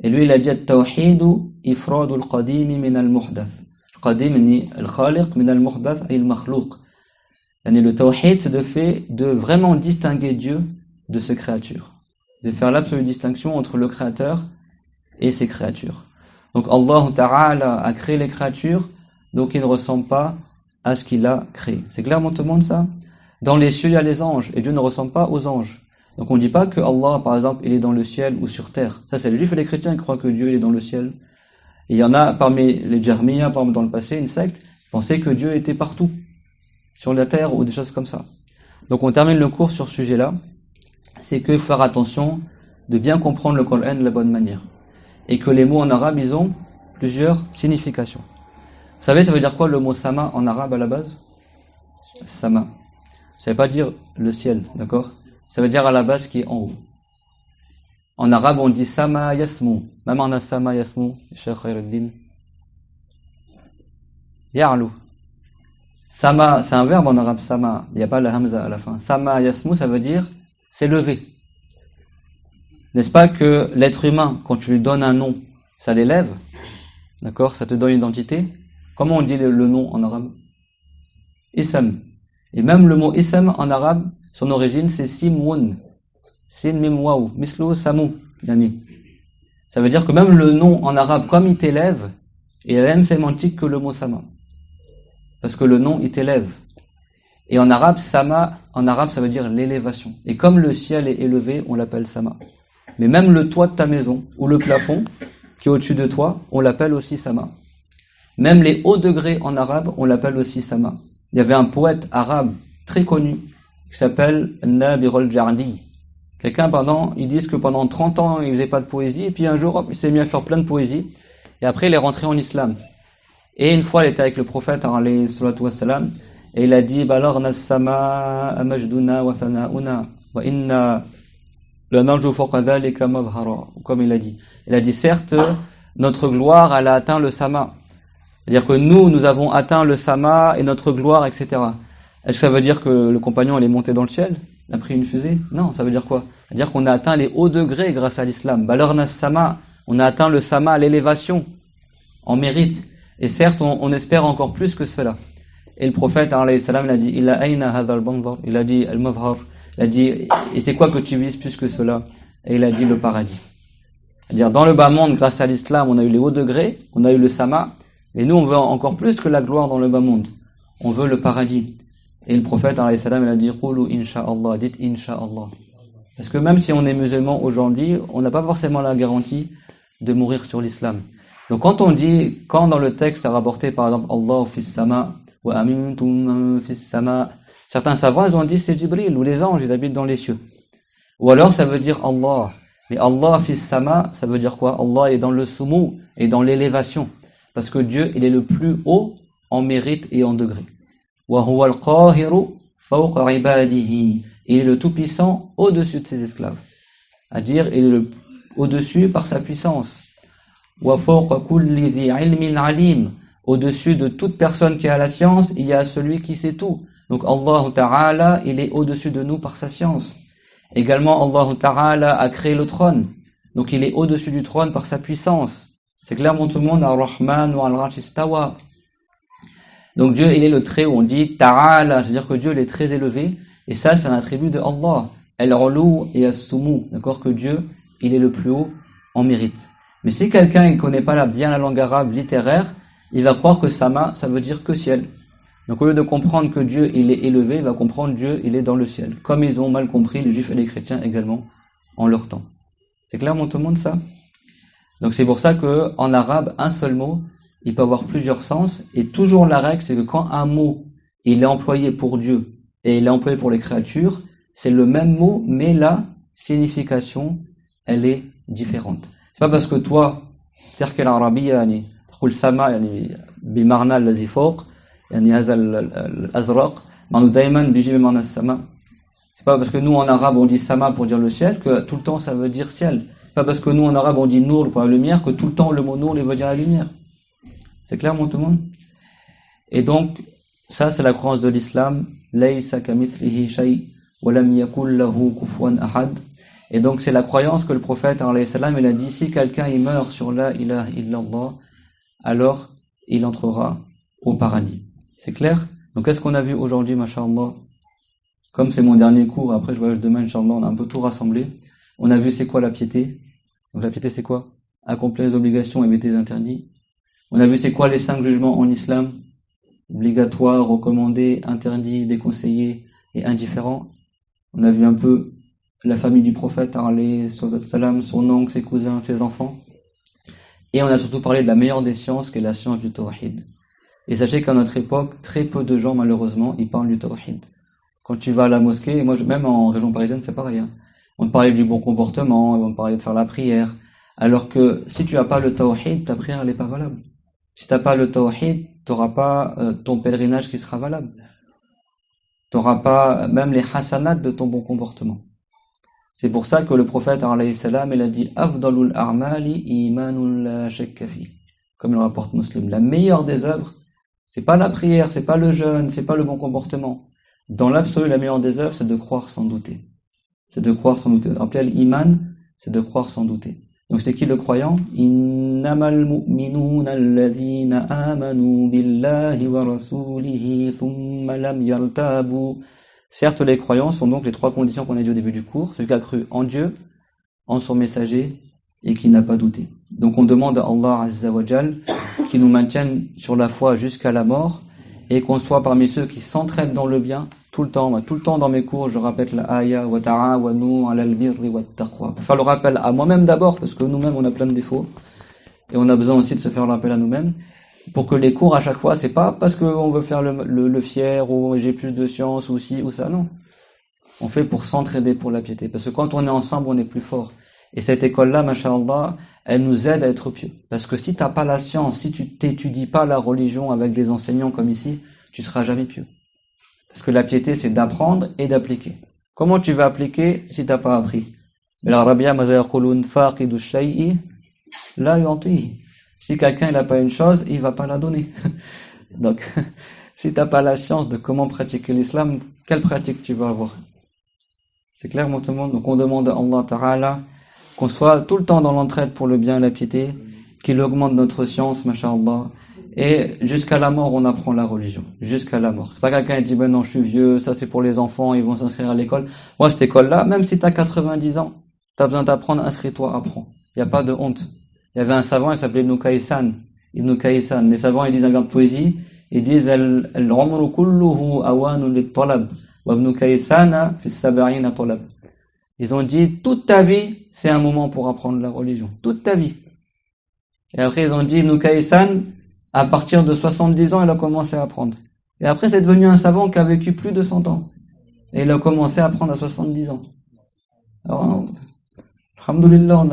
Et lui, il a dit At-Tawhidu ifradu al-Qadim min al-Muhdath. Al-Qadim ni al-Khaliq min al-Muhdath ay al-Makhlouq. Le Tawhid, c'est de vraiment distinguer Dieu de ses créatures. De faire l'absolue distinction entre le créateur et ses créatures. Donc Allah Ta'ala a créé les créatures, donc il ne ressemble pas à ce qu'il a créé. C'est clair, tout le monde, ça? Dans les cieux, il y a les anges, et Dieu ne ressemble pas aux anges. Donc on ne dit pas que Allah, par exemple, il est dans le ciel ou sur terre. Ça, c'est les juifs et les chrétiens qui croient que Dieu il est dans le ciel. Et il y en a parmi les Jahmiya, par exemple, dans le passé, une secte, qui pensait que Dieu était partout, sur la terre ou des choses comme ça. Donc on termine le cours sur ce sujet-là. C'est qu'il faut faire attention de bien comprendre le Coran de la bonne manière. Et que les mots en arabe, ils ont plusieurs significations. Vous savez, ça veut dire quoi le mot sama en arabe à la base? Sama. Ça ne veut pas dire le ciel, d'accord? Ça veut dire à la base qui est en haut. En arabe, on dit sama yasmu. Même on a sama yasmu, Cheikh Khairuddin. Ya'lu. Sama, c'est un verbe en arabe, sama. Il n'y a pas la hamza à la fin. Sama yasmu, ça veut dire s'élever. N'est-ce pas que l'être humain, quand tu lui donnes un nom, ça l'élève? D'accord? Ça te donne une identité. Comment on dit le nom en arabe? Ism. Et même le mot ism en arabe, son origine c'est simwoun. Sin mim waw. Mislu samu. Yani. Ça veut dire que même le nom en arabe, comme il t'élève, il a la même sémantique que le mot sama. Parce que le nom, il t'élève. Et en arabe, sama, en arabe, ça veut dire l'élévation. Et comme le ciel est élevé, on l'appelle sama. Mais même le toit de ta maison, ou le plafond, qui est au-dessus de toi, on l'appelle aussi sama. Même les hauts degrés en arabe, on l'appelle aussi sama. Il y avait un poète arabe très connu, qui s'appelle Nabir al-Jardi. Quelqu'un, ils disent que pendant 30 ans, il faisait pas de poésie, et puis un jour, hop, il s'est mis à faire plein de poésie, et après, il est rentré en islam. Et une fois, il était avec le prophète, alayhi salatu wassalam, et il a dit, balagna as-samaa majduna wa thana'una, wa inna lanarju fawqa dhalika mabhara, comme il a dit. Il a dit, certes, notre gloire, elle a atteint le sama. C'est-à-dire que nous avons atteint le sama et notre gloire, etc. Est-ce que ça veut dire que le compagnon, il est monté dans le ciel? Il a pris une fusée? Non, ça veut dire quoi? Ça veut dire qu'on a atteint les hauts degrés grâce à l'islam. Balagna as-samaa, on a atteint le sama, l'élévation, en mérite. Et certes, on espère encore plus que cela. Et le prophète, alayhi salam, il a dit, il a dit, al-mavhar, il a dit, et c'est quoi que tu vises plus que cela? Et il a dit le paradis. C'est-à-dire, dans le bas monde, grâce à l'islam, on a eu les hauts degrés, on a eu le sama, et nous, on veut encore plus que la gloire dans le bas monde. On veut le paradis. Et le prophète, alayhi salam, il a dit, qulu insha'Allah, dites insha'Allah. Parce que même si on est musulman aujourd'hui, on n'a pas forcément la garantie de mourir sur l'islam. Donc quand dans le texte est rapporté par exemple Allah fis sama wa amintum fis sama, certains savants ils ont dit c'est Jibril ou les anges, ils habitent dans les cieux. Ou alors ça veut dire Allah. Mais Allah fis sama, ça veut dire quoi? Allah est dans le sumu et dans l'élévation. Parce que Dieu, il est le plus haut en mérite et en degré. Wa huwa al-qahiru fawqa ibadihi. Il est le tout-puissant au-dessus de ses esclaves. C'est-à-dire il est au-dessus par sa puissance. Au-dessus de toute personne qui a la science, il y a celui qui sait tout. Donc Allah Ta'ala, il est au-dessus de nous par sa science. Également, Allah Ta'ala a créé le trône. Donc il est au-dessus du trône par sa puissance. C'est clairement tout le monde, Ar-Rahman wa Al-Arsh istawa. Donc Dieu, il est le très haut. On dit Ta'ala, c'est-à-dire que Dieu, il est très élevé. Et ça, c'est un attribut de Allah. Al-Ulu et As-Sumu. D'accord, que Dieu, il est le plus haut en mérite. Mais si quelqu'un ne connaît pas bien la langue arabe littéraire, il va croire que sama, ça veut dire que ciel. Donc au lieu de comprendre que Dieu il est élevé, il va comprendre Dieu il est dans le ciel. Comme ils ont mal compris, les juifs et les chrétiens également, en leur temps. C'est clairement tout le monde ça? Donc c'est pour ça qu'en arabe, un seul mot, il peut avoir plusieurs sens. Et toujours la règle, c'est que quand un mot, il est employé pour Dieu et il est employé pour les créatures, c'est le même mot, mais la signification, elle est différente. C'est pas parce que toi, تحكي العربية يعني تقول سما يعني بمعنى الذي فوق يعني هذا الأزرق معناه دايما بيجي بمعنى السماء. C'est pas parce que nous en arabe on dit sama pour dire le ciel que tout le temps ça veut dire ciel. C'est pas parce que nous en arabe on dit nour pour la lumière que tout le temps le mot nour il veut dire la lumière. C'est clair mon tout le monde? Et donc ça c'est la croyance de l'islam. ليس كمثله شيء ولم يكن له كفوا أحد. Et donc c'est la croyance que le prophète alayhi salam il a dit si quelqu'un il meurt sur la ilaha illallah alors il entrera au paradis. C'est clair? Donc qu'est-ce qu'on a vu aujourd'hui masha'Allah? Comme c'est mon dernier cours, après je voyage demain inchallah, on a un peu tout rassemblé. On a vu c'est quoi la piété. Donc la piété c'est quoi? Accomplir les obligations, éviter les interdits. On a vu c'est quoi les 5 jugements en islam? Obligatoire, recommandé, interdit, déconseillé et indifférent. On a vu un peu la famille du prophète, alayhi salam, son oncle, ses cousins, ses enfants. Et on a surtout parlé de la meilleure des sciences, qui est la science du tawhid. Et sachez qu'à notre époque, très peu de gens, malheureusement, ils parlent du tawhid. Quand tu vas à la mosquée, et moi, même en région parisienne, c'est pareil. Hein. On te parlait du bon comportement, on te parlait de faire la prière. Alors que si tu n'as pas le tawhid, ta prière, elle n'est pas valable. Si tu n'as pas le tawhid, tu n'auras pas ton pèlerinage qui sera valable. Tu n'auras pas même les hasanats de ton bon comportement. C'est pour ça que le prophète alayhi salam il a dit afdalul a'mali imanun la shakka fi, comme le rapporte Muslim. La meilleure des œuvres, c'est pas la prière, c'est pas le jeûne, c'est pas le bon comportement. Dans l'absolu, la meilleure des œuvres, c'est de croire sans douter. C'est de croire sans douter. Rappelez l'iman, c'est de croire sans douter. Donc c'est qui le croyant? Innamal mu'minuna alladhina amanu billahi wa rasulihi thumma lam yartabu. Certes, les croyants sont donc les 3 conditions qu'on a dit au début du cours. Celui qui a cru en Dieu, en son messager, et qui n'a pas douté. Donc on demande à Allah Azza wa Jal qu'il nous maintienne sur la foi jusqu'à la mort, et qu'on soit parmi ceux qui s'entraident dans le bien, tout le temps. Moi, tout le temps dans mes cours, je répète la ayah, wa ta'awanu 'alal birri wat taqwa. Pour faire le rappel à moi-même d'abord, parce que nous-mêmes on a plein de défauts, et on a besoin aussi de se faire le rappel à nous-mêmes. Pour que les cours à chaque fois, c'est pas parce qu'on veut faire le fier ou j'ai plus de science ou ci ou ça, non. On fait pour s'entraider pour la piété. Parce que quand on est ensemble, on est plus fort. Et cette école-là, masha'Allah, elle nous aide à être pieux. Parce que si t'as pas la science, si tu t'étudies pas la religion avec des enseignants comme ici, tu seras jamais pieux. Parce que la piété, c'est d'apprendre et d'appliquer. Comment tu vas appliquer si t'as pas appris? Si quelqu'un n'a pas une chose, il va pas la donner. Donc, si t'as pas la science de comment pratiquer l'islam, quelle pratique tu vas avoir? C'est clair, mon tout le monde? Donc, on demande à Allah Ta'ala qu'on soit tout le temps dans l'entraide pour le bien et la piété, qu'il augmente notre science, masha'Allah. Et jusqu'à la mort, on apprend la religion. Jusqu'à la mort. C'est pas quelqu'un qui dit, ben non, je suis vieux, ça c'est pour les enfants, ils vont s'inscrire à l'école. Moi, cette école-là, même si t'as 90 ans, t'as besoin d'apprendre, inscris-toi, apprends. Il n'y a pas de honte. Il y avait un savant, il s'appelait Ibn Kaysan. Ibn Kaysan. Les savants, ils disent un vers de poésie, ils disent, al-umru kulluhu awanu lit-talab, wa ibn Kaysana fi as-sab'ina talab. Ils ont dit, toute ta vie, c'est un moment pour apprendre la religion. Toute ta vie. Et après, ils ont dit, Ibn Kaysan, à partir de 70 ans, il a commencé à apprendre. Et après, c'est devenu un savant qui a vécu plus de 100 ans. Et il a commencé à apprendre à 70 ans. Alors, alhamdoulilah,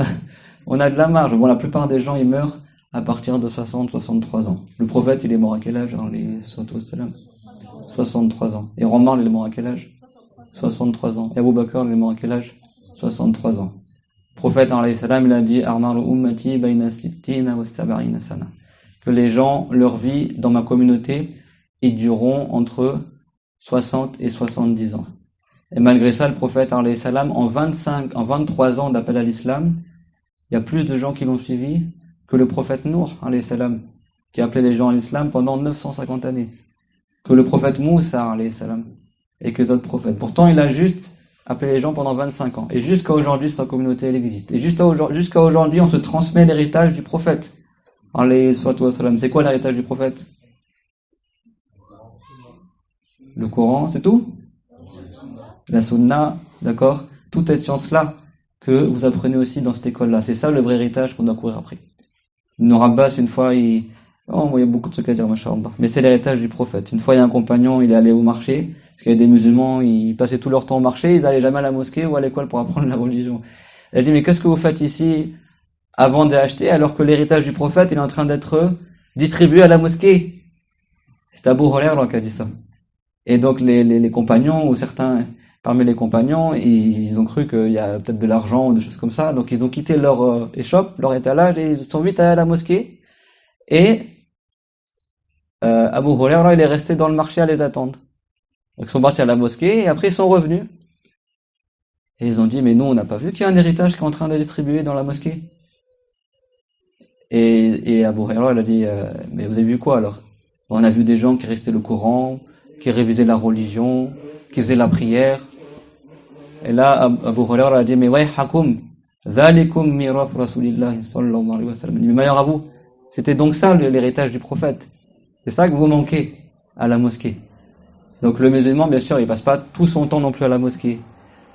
on a de la marge. Bon, la plupart des gens, ils meurent à partir de 60, 63 ans. Le prophète, il est mort à quel âge, les 63 ans. Et Omar, il est mort à quel âge? 63 ans. Et Abu Bakr, il est mort à quel âge? 63 ans. Le prophète, alayhi salam, il a dit, Armaru ummati bayna sittina wa sab'ina sana. Que les gens, leur vie dans ma communauté, ils dureront entre 60 et 70 ans. Et malgré ça, le prophète, alayhi salam, en 23 ans d'appel à l'islam, il y a plus de gens qui l'ont suivi que le prophète Nour, alayhi salam, qui appelait les gens à l'islam pendant 950 années. Que le prophète Moussa, alayhi salam, et que les autres prophètes. Pourtant, il a juste appelé les gens pendant 25 ans. Et jusqu'à aujourd'hui, sa communauté, elle existe. Et jusqu'à aujourd'hui, on se transmet l'héritage du prophète. C'est quoi l'héritage du prophète? Le Coran, c'est tout? La Sunna, d'accord? Toutes ces sciences-là que vous apprenez aussi dans cette école-là. C'est ça le vrai héritage qu'on doit courir après. Ibn Abbas, une fois, il y a beaucoup de trucs à dire, masha'Allah. Mais c'est l'héritage du prophète. Une fois, il y a un compagnon, il est allé au marché, parce qu'il y a des musulmans, ils passaient tout leur temps au marché, ils allaient jamais à la mosquée ou à l'école pour apprendre la religion. Il a dit, mais qu'est-ce que vous faites ici avant d'acheter, alors que l'héritage du prophète, il est en train d'être distribué à la mosquée? C'est Abu Hurairah qui a dit ça. Et donc, les compagnons, ou certains parmi les compagnons, ils ont cru qu'il y a peut-être de l'argent ou des choses comme ça, donc ils ont quitté leur échoppe, leur étalage, et ils sont vite allés à la mosquée. Et Abu Hurairah, il est resté dans le marché à les attendre. Donc ils sont partis à la mosquée, et après ils sont revenus. Et ils ont dit, mais nous, on n'a pas vu qu'il y a un héritage qui est en train de distribuer dans la mosquée. Et Abu Hurairah, il a dit, mais vous avez vu quoi alors? On a vu des gens qui récitaient le Coran, qui révisaient la religion, qui faisaient la prière. Et là, Abu Hurairah a dit, mais wayhakum, dhalikum mirath rasulillahi sallallahu alayhi wa sallam. Il dit, mais malheur à vous, c'était donc ça l'héritage du prophète. C'est ça que vous manquez à la mosquée. Donc le musulman, bien sûr, il passe pas tout son temps non plus à la mosquée.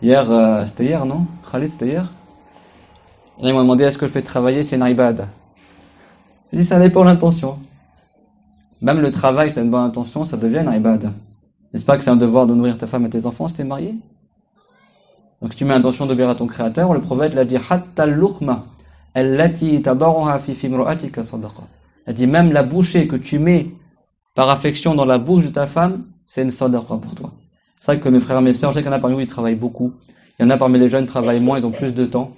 Hier, c'était hier, non? Khalid, c'était hier? Ils m'ont demandé, est-ce que le fait de travailler, c'est une ibada? J'ai dit, ça dépend de l'intention. Même le travail, c'est une bonne intention, ça devient une ibada. N'est-ce pas que c'est un devoir de nourrir ta femme et tes enfants si t'es marié? Donc si tu mets l'intention d'obéir à ton créateur, le prophète l'a dit, hatta al-luqma allati tadaruha fi fimra'atika sadaqa. Il a dit, même la bouchée que tu mets par affection dans la bouche de ta femme, c'est une sadaqa pour toi. C'est vrai que mes frères et mes sœurs, je sais qu'il y en a parmi vous, ils travaillent beaucoup. Il y en a parmi les jeunes qui travaillent moins, ils ont plus de temps.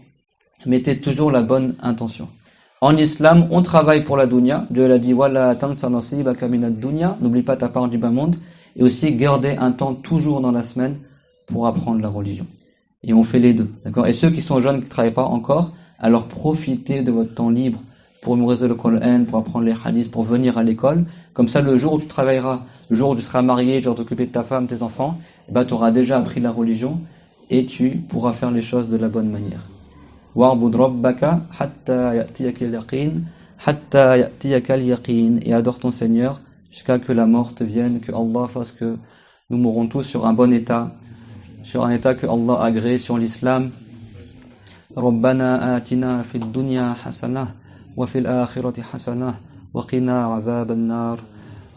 Mettez toujours la bonne intention. En islam, on travaille pour la dunya. Dieu l'a dit, wala tansa nasibaka minad dunya. N'oublie pas ta part du bas monde. Et aussi, garder un temps toujours dans la semaine pour apprendre la religion. Et on fait les deux. D'accord? Et ceux qui sont jeunes, qui ne travaillent pas encore, alors profitez de votre temps libre pour mémoriser le Coran, pour apprendre les hadiths, pour venir à l'école. Comme ça, le jour où tu travailleras, le jour où tu seras marié, tu vas t'occuper de ta femme, tes enfants, tu auras déjà appris la religion et tu pourras faire les choses de la bonne manière. وَاعْبُدْ رَبَّكَ حَتَّى يَأْتِيَكَ الْيَقِينُ حَتَّى يَأْتِيَكَ الْيَقِينُ. Et adore ton Seigneur jusqu'à que la mort te vienne, que Allah fasse que nous mourrons tous sur un bon état, sur un état que Allah a agréé sur l'islam. رَبَّنَا آتِنَا فِي الدُّنْيَا حَسَنَةً وَفِي الْآخِرَةِ حَسَنَةً وَقِنَا عَذَابَ النَّارِ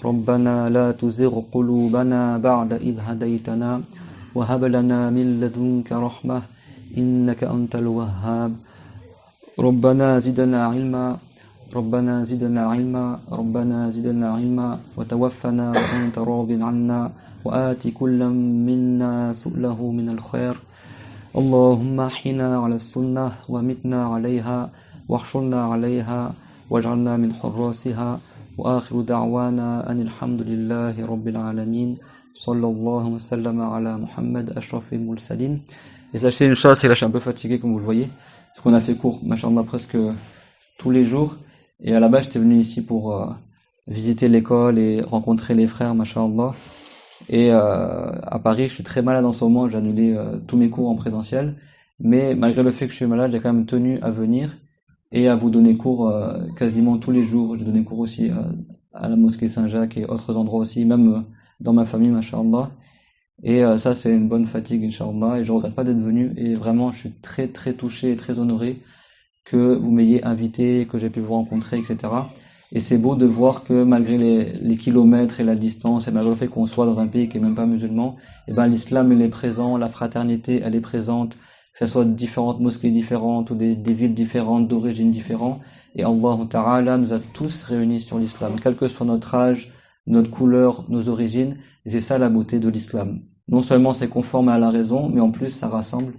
رَبَّنَا لَا تُزِغْ قُلُوبَنَا بَعْدَ إِذْ هَدَيْتَنَا وهب لنا من لدنك رحمة إنك أنت الوهاب ربنا زدنا علما ربنا زدنا علما ربنا زدنا علما وتوفنا وأنت راض عنا وآت كل منا سؤله من الخير اللهم احينا على السنة ومتنا عليها واحشرنا عليها واجعلنا من حراسها وآخر دعوانا أن الحمد لله رب العالمين صلى الله وسلم على Muhammad أشرف المرسلين. Et sachez une chose, c'est là je suis un peu fatigué comme vous le voyez, parce qu'on a fait cours, machallah, presque tous les jours. Et à la base, j'étais venu ici pour visiter l'école et rencontrer les frères, machallah. Et à Paris, je suis très malade en ce moment, j'ai annulé tous mes cours en présentiel. Mais malgré le fait que je suis malade, j'ai quand même tenu à venir et à vous donner cours quasiment tous les jours. J'ai donné cours aussi à la mosquée Saint-Jacques et autres endroits aussi, même dans ma famille, machallah. Et ça, c'est une bonne fatigue, Inch'Allah, et je regrette pas d'être venu, et vraiment, je suis très très touché et très honoré que vous m'ayez invité, que j'ai pu vous rencontrer, etc. Et c'est beau de voir que malgré les kilomètres et la distance, et malgré le fait qu'on soit dans un pays qui est même pas musulman, et ben l'islam il est présent, la fraternité elle est présente, que ce soit différentes mosquées différentes ou des villes différentes, d'origines différentes, et Allah Ta'ala nous a tous réunis sur l'islam, quel que soit notre âge, notre couleur, nos origines, et c'est ça la beauté de l'islam. Non seulement c'est conforme à la raison, mais en plus ça rassemble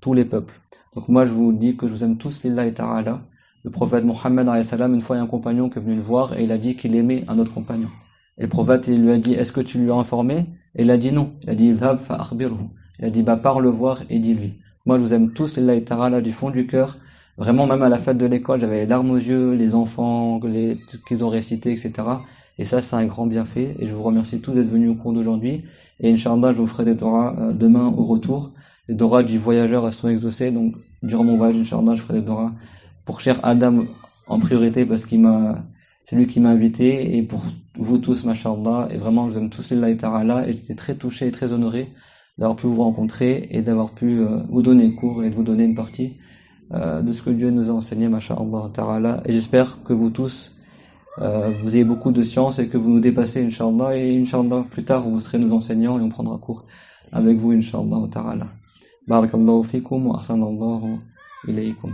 tous les peuples. Donc moi je vous dis que je vous aime tous lillahi ta'ala. Le prophète Mohammed alayhi salam, une fois il y a un compagnon qui est venu le voir et il a dit qu'il aimait un autre compagnon. Et le prophète il lui a dit est-ce que tu lui as informé? Et il a dit non. Il a dit idhab fa akhbirhu. Il a dit bah pars le voir et dis-lui. Moi je vous aime tous lillahi ta'ala du fond du cœur. Vraiment même à la fête de l'école j'avais les larmes aux yeux, les enfants qu'ils ont récités, etc. Et ça c'est un grand bienfait et je vous remercie tous d'être venus au cours d'aujourd'hui. Et Inch'Allah je vous ferai des doras demain au retour. Les doras du voyageur sont exaucés, donc durant mon voyage, Inch'Allah, je ferai des doras pour cher Adam en priorité parce c'est lui qui m'a invité, et pour vous tous, Masha'Allah, et vraiment, je vous aime tous lillahi ta'ala, et j'étais très touché et très honoré d'avoir pu vous rencontrer et d'avoir pu vous donner cours et de vous donner une partie de ce que Dieu nous a enseigné, Masha'Allah ta'ala, et j'espère que vous tous, vous ayez beaucoup de science et que vous nous dépassez, Inch'Allah, et Inch'Allah, plus tard, vous serez nos enseignants et on prendra cours avec vous, Inch'Allah ta'ala. بارك الله فيكم وأحسن الله إليكم.